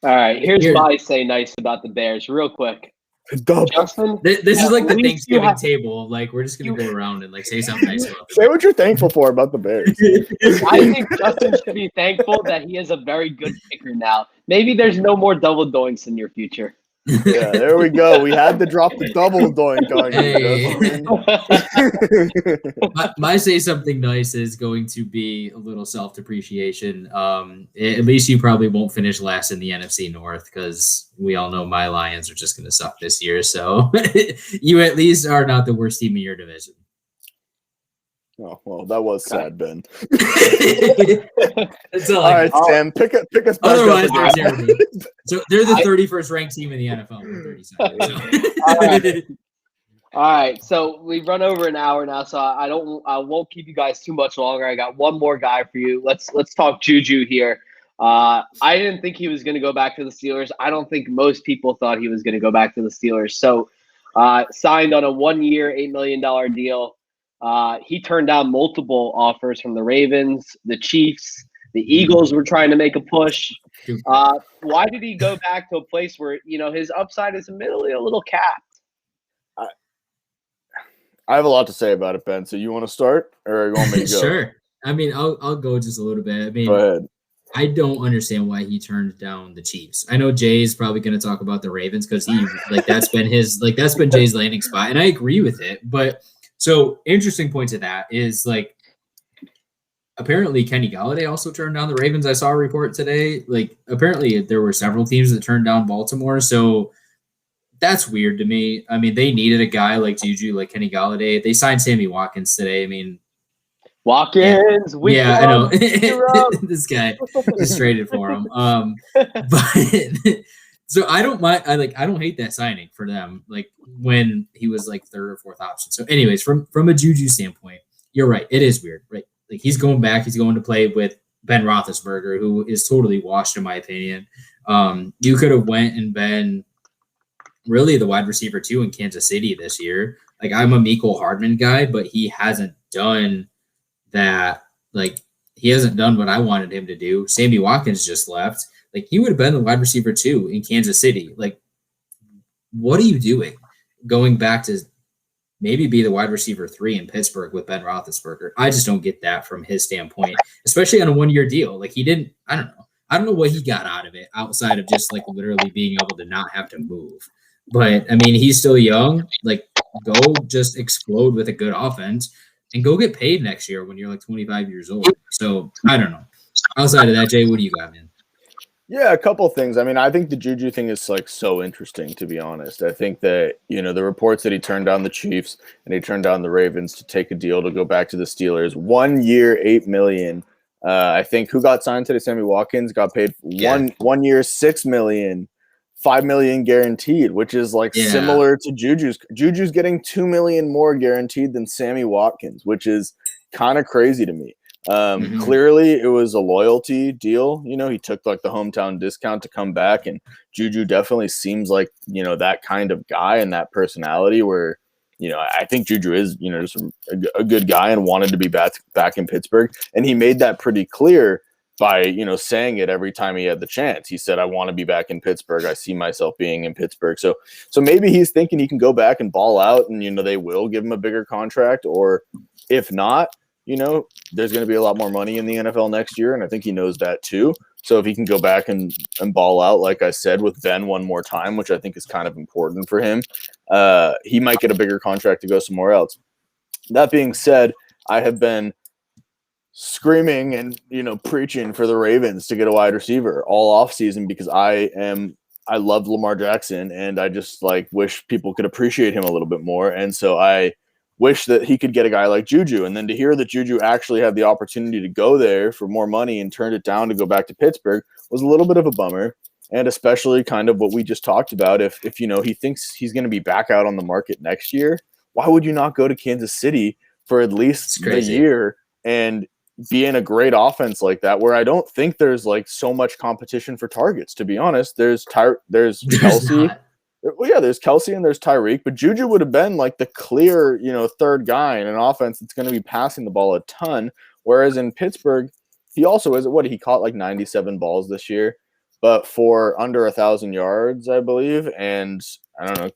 Speaker 1: All right. Here's my say nice about the Bears real quick.
Speaker 2: Justin, this is like the Thanksgiving table. Like we're just gonna go around and say something nice about them.
Speaker 3: Say what you're thankful for about the Bears.
Speaker 1: I think Justin should be thankful that he is a very good kicker now. Maybe there's no more double doinks in your future.
Speaker 3: Yeah, there we go. We had to drop the double doink
Speaker 2: on you. My say something nice is going to be a little self-depreciation. At least you probably won't finish last in the NFC North because we all know my Lions are just going to suck this year. So you at least are not the worst team in your division.
Speaker 3: Oh well, that was sad, Ben.
Speaker 2: So,
Speaker 3: All right, Sam, pick us back
Speaker 2: otherwise,
Speaker 3: up
Speaker 2: there's
Speaker 3: again.
Speaker 2: everything. So they're the 31st ranked team in the NFL with 30 seconds. So.
Speaker 1: All right, so we've run over an hour now, so I won't keep you guys too much longer. I got one more guy for you. Let's talk Juju here. I didn't think he was going to go back to the Steelers. I don't think most people thought he was going to go back to the Steelers. So, signed on a 1-year, $8 million deal. He turned down multiple offers from the Ravens, the Chiefs, the Eagles were trying to make a push. Why did he go back to a place where his upside is admittedly a little capped?
Speaker 3: I have a lot to say about it, Ben. So you want to start, or you want me to go?
Speaker 2: Sure. I mean, I'll go just a little bit. I mean,
Speaker 3: go ahead.
Speaker 2: I don't understand why he turned down the Chiefs. I know Jay's probably going to talk about the Ravens because that's been Jay's landing spot, and I agree with it. But so interesting point to that is apparently Kenny Golladay also turned down the Ravens. I saw a report today. Apparently there were several teams that turned down Baltimore. So that's weird to me. I mean, they needed a guy like Juju, like Kenny Golladay. They signed Sammy Watkins today. I mean,
Speaker 1: Watkins.
Speaker 2: Yeah, I know. This guy just traded for him. But so I don't mind. I don't hate that signing for them. When he was third or fourth option. So, anyways, from a Juju standpoint, you're right. It is weird, right? He's going back. He's going to play with Ben Roethlisberger, who is totally washed in my opinion. You could have went and been really the wide receiver 2 in Kansas City this year. I'm a Mecole Hardman guy, but he hasn't done that. He hasn't done what I wanted him to do. Sammy Watkins just left. He would have been the wide receiver 2 in Kansas City. What are you doing? Going back to maybe be the wide receiver 3 in Pittsburgh with Ben Roethlisberger. I just don't get that from his standpoint, especially on a 1-year deal. He didn't, I don't know what he got out of it outside of just literally being able to not have to move. But I mean, he's still young. Go just explode with a good offense and go get paid next year when you're 25 years old. So I don't know. Outside of that, Jay, what do you got, man?
Speaker 3: Yeah, a couple of things. I mean, I think the Juju thing is so interesting, to be honest. I think that, the reports that he turned down the Chiefs and he turned down the Ravens to take a deal to go back to the Steelers. 1 year, $8 million. I think who got signed today? Sammy Watkins got paid one year, $6 million. $5 million guaranteed, which is similar to Juju's. Juju's getting $2 million more guaranteed than Sammy Watkins, which is kind of crazy to me. Clearly it was a loyalty deal. He took the hometown discount to come back, and Juju definitely seems like, that kind of guy and that personality where, I think Juju is, just a good guy and wanted to be back in Pittsburgh. And he made that pretty clear by, saying it every time he had the chance. He said, I want to be back in Pittsburgh. I see myself being in Pittsburgh. So maybe he's thinking he can go back and ball out and, they will give him a bigger contract, or if not, there's going to be a lot more money in the NFL next year. And I think he knows that too. So if he can go back and ball out, like I said, with Ben one more time, which I think is kind of important for him, he might get a bigger contract to go somewhere else. That being said, I have been screaming and, preaching for the Ravens to get a wide receiver all offseason because I love Lamar Jackson and I just wish people could appreciate him a little bit more. And so I wish that he could get a guy like Juju. And then to hear that Juju actually had the opportunity to go there for more money and turned it down to go back to Pittsburgh was a little bit of a bummer. And especially kind of what we just talked about. If he thinks he's going to be back out on the market next year, why would you not go to Kansas City for at least a year and be in a great offense like that, where I don't think there's so much competition for targets, to be honest. There's Kelsey. Well, yeah, there's Kelsey and there's Tyreek, but Juju would have been the clear, third guy in an offense that's going to be passing the ball a ton. Whereas in Pittsburgh, he also he caught 97 balls this year, but for under 1,000 yards, I believe. And I don't know,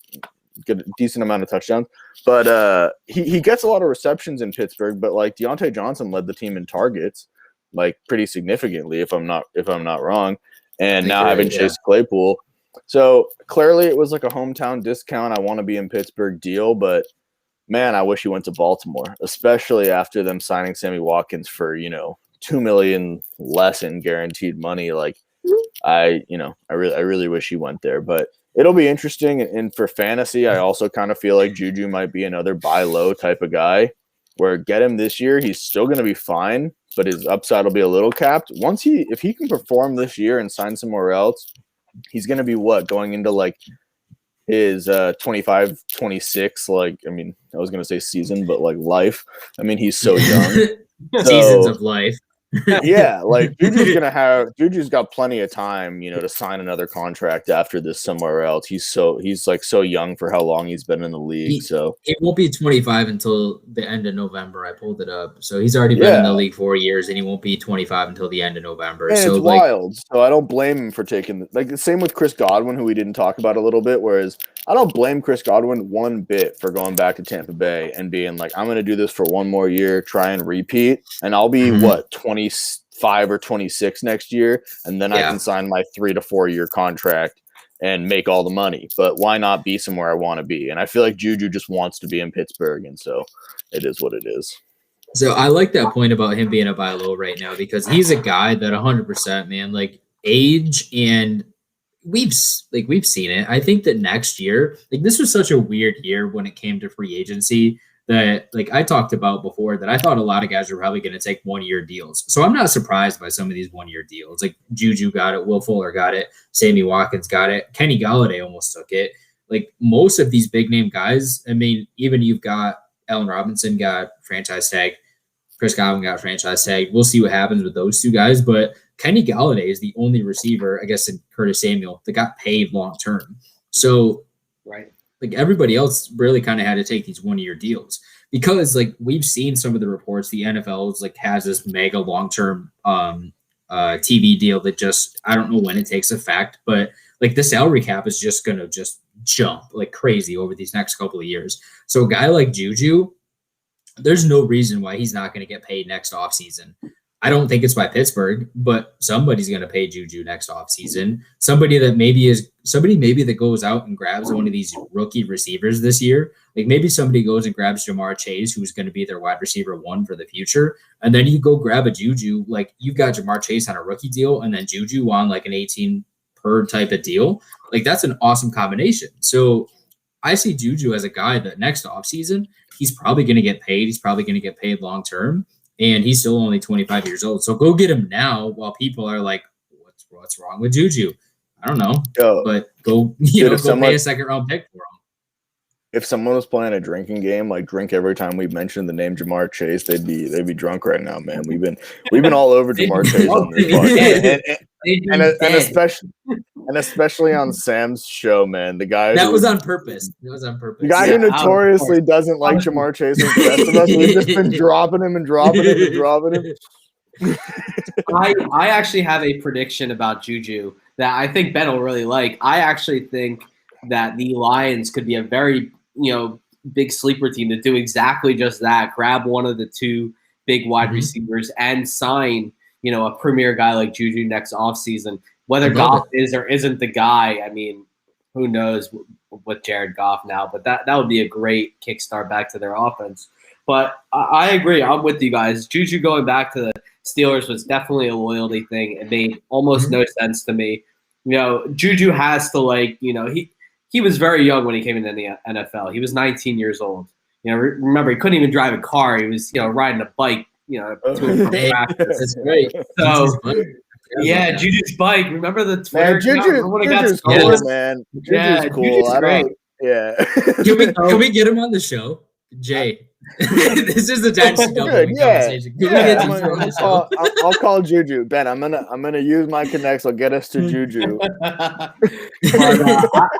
Speaker 3: good, decent amount of touchdowns, but he gets a lot of receptions in Pittsburgh, but Deontay Johnson led the team in targets, pretty significantly, if I'm not wrong. And now having Chase Claypool. So clearly it was a hometown discount. I want to be in Pittsburgh deal, but man, I wish he went to Baltimore, especially after them signing Sammy Watkins for, $2 million less in guaranteed money. I really wish he went there, but it'll be interesting. And for fantasy, I also kind of feel like Juju might be another buy low type of guy. where get him this year, he's still going to be fine, but his upside will be a little capped. If he can perform this year and sign somewhere else, he's going to be going into like his 25, 26, like, I mean, I was going to say season, but like life. I mean, he's so young.
Speaker 2: Seasons of life.
Speaker 3: Yeah, like Juju's got plenty of time, to sign another contract after this somewhere else. He's so young for how long he's been in the league. So
Speaker 2: he won't be 25 until the end of November. I pulled it up. So he's already been in the league 4 years, and he won't be 25 until the end of November.
Speaker 3: And
Speaker 2: so
Speaker 3: it's wild. So I don't blame him for taking the same with Chris Godwin, who we didn't talk about a little bit. Whereas I don't blame Chris Godwin one bit for going back to Tampa Bay and being like, I'm going to do this for one more year, try and repeat, and I'll be 25 or 26 next year, and then I can sign my 3 to 4 year contract and make all the money. But why not be somewhere I want to be? And I feel like Juju just wants to be in Pittsburgh, and so it is what it is.
Speaker 2: So I like that point about him being a buy low right now, because he's a guy that 100%, man, like age, and we've seen it. I think that next year, like, this was such a weird year when it came to free agency, that, like, I talked about before, that I thought a lot of guys were probably going to take 1 year deals. So I'm not surprised by some of these 1 year deals. Like Juju got it, Will Fuller got it, Sammy Watkins got it, Kenny Galladay almost took it. Like most of these big name guys, I mean, even you've got Allen Robinson got franchise tag, Chris Godwin got franchise tag. We'll see what happens with those two guys, but Kenny Galladay is the only receiver, I guess, in Curtis Samuel, that got paid long term. So,
Speaker 1: right.
Speaker 2: Like everybody else really kind of had to take these 1 year deals, because like we've seen some of the reports, the NFL like has this mega long-term TV deal that just, I don't know when it takes effect, but like the salary cap is just going to just jump like crazy over these next couple of years. So a guy like Juju, there's no reason why he's not going to get paid next offseason. I don't think it's by Pittsburgh, but somebody's going to pay Juju next offseason. Somebody maybe that goes out and grabs one of these rookie receivers this year. Like maybe somebody goes and grabs Jamar Chase, who's going to be their wide receiver 1 for the future. And then you go grab a Juju, like you've got Jamar Chase on a rookie deal and then Juju on like an 18 per type of deal. Like that's an awesome combination. So I see Juju as a guy that next offseason, he's probably going to get paid. He's probably going to get paid long-term. And he's still only 25 years old. So go get him now while people are like, what's wrong with Juju? I don't know. But go pay a second round pick for him.
Speaker 3: If someone was playing a drinking game, like drink every time we mentioned the name Jamar Chase, they'd be drunk right now, man. We've been all over Jamar Chase on this podcast. And especially on Sam's show, man. The guy
Speaker 2: that was on purpose.
Speaker 3: The guy who notoriously doesn't like Jamar Chase and the rest of us, we've just been dropping him.
Speaker 4: I actually have a prediction about Juju that I think Ben will really like. I actually think that the Lions could be a very, big sleeper team to do exactly just that. Grab one of the 2 big wide receivers and sign, a premier guy like Juju next offseason. Whether Goff is or isn't the guy, I mean, who knows with Jared Goff now, but that would be a great kickstart back to their offense. But I agree. I'm with you guys. Juju going back to the Steelers was definitely a loyalty thing. It made almost no sense to me. Juju has to he was very young when he came into the NFL. He was 19 years old. Remember, he couldn't even drive a car. He was, riding a bike, to and from practice.
Speaker 2: That's great.
Speaker 4: So, yeah, Juju's bike. Remember the Twitter?
Speaker 3: Juju's cool, man. Juju's cool.
Speaker 4: Juju's great.
Speaker 3: Yeah.
Speaker 2: Can we get him on the show? Jay. This is the Dynasty Double Wing conversation.
Speaker 3: I'll call Juju. Ben, I'm gonna use my connects. I'll get us to Juju.
Speaker 4: But,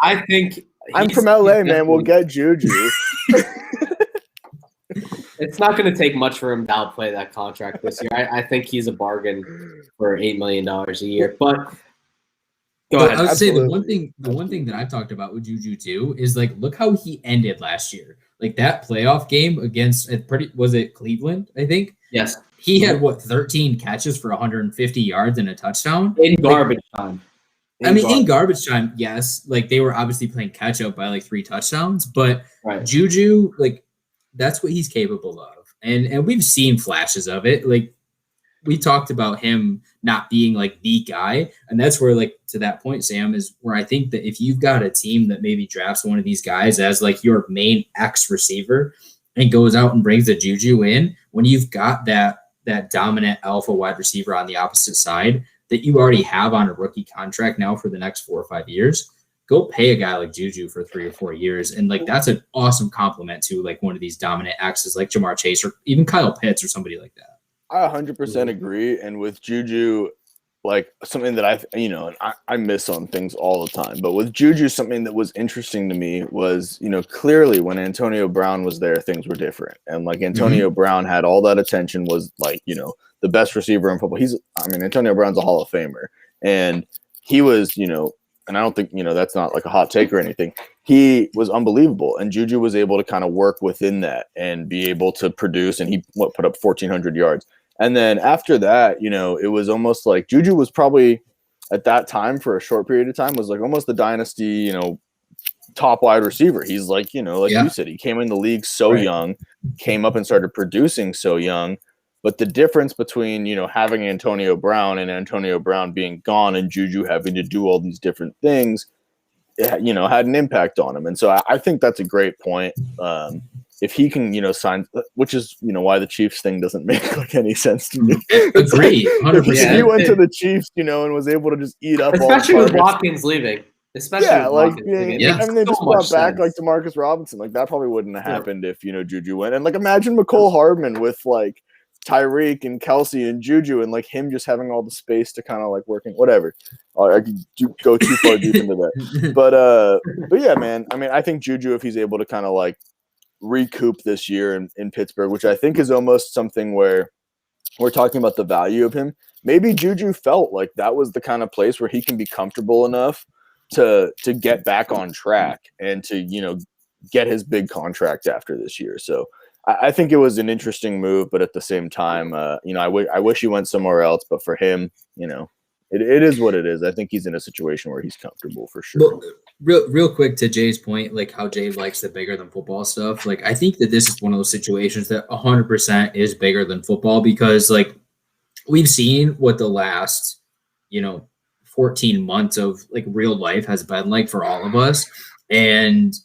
Speaker 4: I think
Speaker 3: I'm from LA, man. We'll get Juju.
Speaker 4: It's not going to take much for him to outplay that contract this year. I think he's a bargain for $8 million a year. But go ahead.
Speaker 2: I would say the one thing that I've talked about with Juju too is like, look how he ended last year. Like that playoff game against was it Cleveland? I think.
Speaker 4: Yes.
Speaker 2: He had 13 catches for 150 yards and a touchdown
Speaker 4: in garbage time.
Speaker 2: In garbage time, yes. Like they were obviously playing catch up by like 3 touchdowns, but Juju, like that's what he's capable of. And we've seen flashes of it. Like we talked about him not being like the guy. And that's where, like, to that point, Sam, is where I think that if you've got a team that maybe drafts one of these guys as like your main X receiver, and goes out and brings the Juju in, when you've got that dominant alpha wide receiver on the opposite side that you already have on a rookie contract now for the next 4 or 5 years, go pay a guy like Juju for 3 or 4 years. And like, that's an awesome compliment to like one of these dominant X's like Jamar Chase or even Kyle Pitts or somebody like that.
Speaker 3: I 100% agree. And with Juju, like something that I miss on things all the time, but with Juju, something that was interesting to me was, clearly when Antonio Brown was there, things were different. And like Antonio Brown had all that attention, was like, the best receiver in football. Antonio Brown's a Hall of Famer, and he was, and I don't think, that's not like a hot take or anything. He was unbelievable. And Juju was able to kind of work within that and be able to produce. And he put up 1,400 yards. And then after that, it was almost like Juju was probably at that time for a short period of time was like almost the dynasty, top wide receiver. He's like, you said, he came in the league so young, came up and started producing so young. But the difference between, having Antonio Brown and Antonio Brown being gone and Juju having to do all these different things, had an impact on him. And so I think that's a great point. If he can, sign, which is, why the Chiefs thing doesn't make like any sense to me.
Speaker 2: Agree, 100%.
Speaker 3: If he went to the Chiefs, and was able to just eat up
Speaker 4: especially
Speaker 3: all
Speaker 4: with Watkins leaving. Especially
Speaker 3: they just brought back like Demarcus Robinson. Like that probably wouldn't have happened if Juju went. And like imagine McCole Hardman with like Tyreek and Kelsey and Juju and like him just having all the space to kind of like working whatever. I could go too far deep into that. But yeah, man. I mean, I think Juju, if he's able to kind of like recoup this year in Pittsburgh, which I think is almost something where we're talking about the value of him. Maybe Juju felt like that was the kind of place where he can be comfortable enough to get back on track and to, get his big contract after this year. So I think it was an interesting move, but at the same time, I wish he went somewhere else, but for him, it is what it is. I think he's in a situation where he's comfortable for sure.
Speaker 2: Well, real quick to Jay's point, like how Jay likes the bigger than football stuff. Like, I think that this is one of those situations that 100% is bigger than football because like we've seen what the last, 14 months of like real life has been like for all of us. And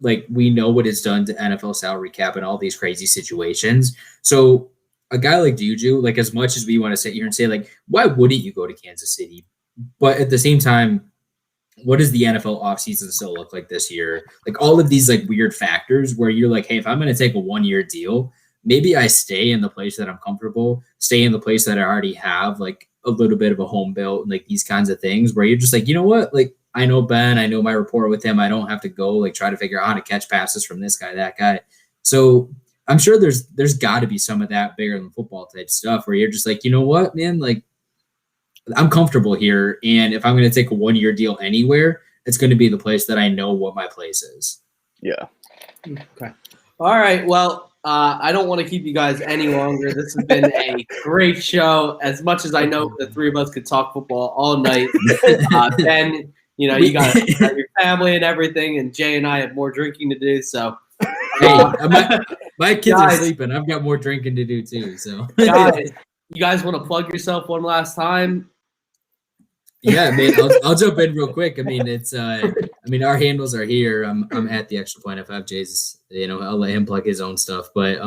Speaker 2: like, we know what it's done to NFL salary cap and all these crazy situations. So a guy like Juju, like as much as we want to sit here and say like, why wouldn't you go to Kansas City? But at the same time, what does the NFL offseason still look like this year? Like all of these like weird factors where you're like, hey, if I'm going to take a 1-year deal, maybe I stay in the place that I'm comfortable, stay in the place that I already have like a little bit of a home built and like these kinds of things where you're just like, you know what? Like I know Ben, I know my rapport with him. I don't have to go like try to figure out how to catch passes from this guy, that guy. So I'm sure there's got to be some of that bigger than football type stuff where you're just like, you know what, man, like I'm comfortable here. And if I'm going to take a 1-year deal anywhere, it's going to be the place that I know what my place is.
Speaker 3: Yeah.
Speaker 4: Okay. All right. Well, I don't want to keep you guys any longer. This has been a great show. As much as I know the three of us could talk football all night, Ben, you got your family and everything, and Jay and I have more drinking to do. So,
Speaker 2: hey, my kids are sleeping. I've got more drinking to do too. So,
Speaker 4: guys, you guys want to plug yourself one last time?
Speaker 2: Yeah, man, I'll jump in real quick. I mean, it's our handles are here. I'm at the Extra Point FFJ's, I'll let him plug his own stuff. But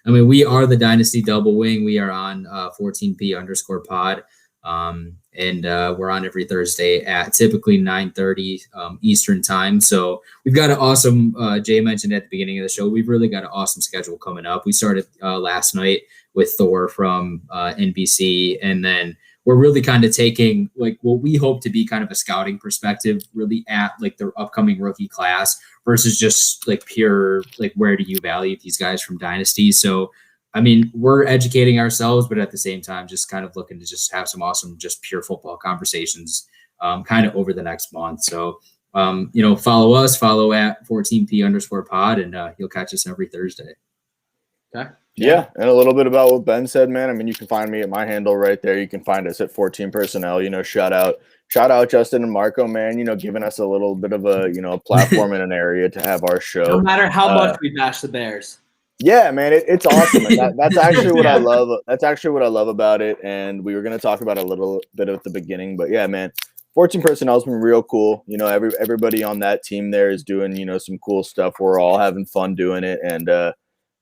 Speaker 2: we are the Dynasty Double Wing. We are on 14P_pod. And we're on every Thursday at typically 9:30 Eastern time. So we've got an awesome, Jay mentioned at the beginning of the show, we've really got an awesome schedule coming up. We started last night with Thor from NBC, and then we're really kind of taking like what we hope to be kind of a scouting perspective really at like the upcoming rookie class versus just like pure, like, where do you value these guys from Dynasty? So, I mean, we're educating ourselves, but at the same time, just kind of looking to just have some awesome, just pure football conversations kind of over the next month. So, follow us, follow at 14P_pod, and you'll catch us every Thursday.
Speaker 3: Okay. Yeah, and a little bit about what Ben said, man. I mean, you can find me at my handle right there. You can find us at 14 Personnel. Shout out Justin and Marco, man. Giving us a little bit of a platform in an area to have our show.
Speaker 4: No matter how much we bash the Bears.
Speaker 3: Yeah, man, it's awesome. And that's actually what I love. That's actually what I love about it. And we were going to talk about it a little bit at the beginning, but yeah, man, 14 Personnel has been real cool. Everybody on that team there is doing some cool stuff. We're all having fun doing it, and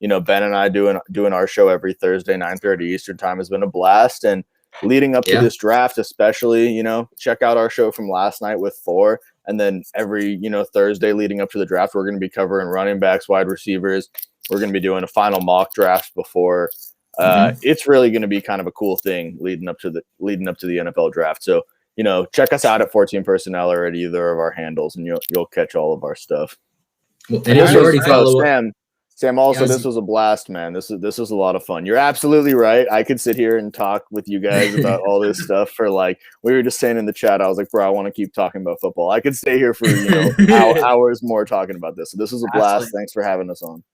Speaker 3: Ben and I doing our show every Thursday, 9:30 Eastern time has been a blast. And leading up to this draft, especially, check out our show from last night with Thor. And then every, Thursday leading up to the draft, we're going to be covering running backs, wide receivers. We're going to be doing a final mock draft before. It's really going to be kind of a cool thing leading up to the NFL draft. So, check us out at 14 Personnel or at either of our handles, and you'll catch all of our stuff.
Speaker 2: Well, and if you already follow
Speaker 3: Sam, also, this was a blast, man. This was a lot of fun. You're absolutely right. I could sit here and talk with you guys about all this stuff for we were just saying in the chat. I was like, bro, I want to keep talking about football. I could stay here for hours more talking about this. So this was a blast.
Speaker 4: Absolutely.
Speaker 3: Thanks for having us on.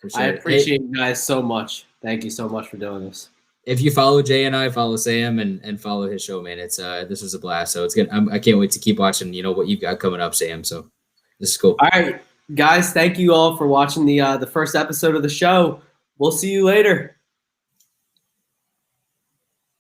Speaker 4: Sure. I appreciate you guys so much. Thank you so much for doing this.
Speaker 2: If you follow Jay and I, follow Sam and follow his show, man. It's this was a blast. So it's good. I can't wait to keep watching. What you've got coming up, Sam. So this is cool.
Speaker 4: All right. Guys, thank you all for watching the first episode of the show. We'll see you later.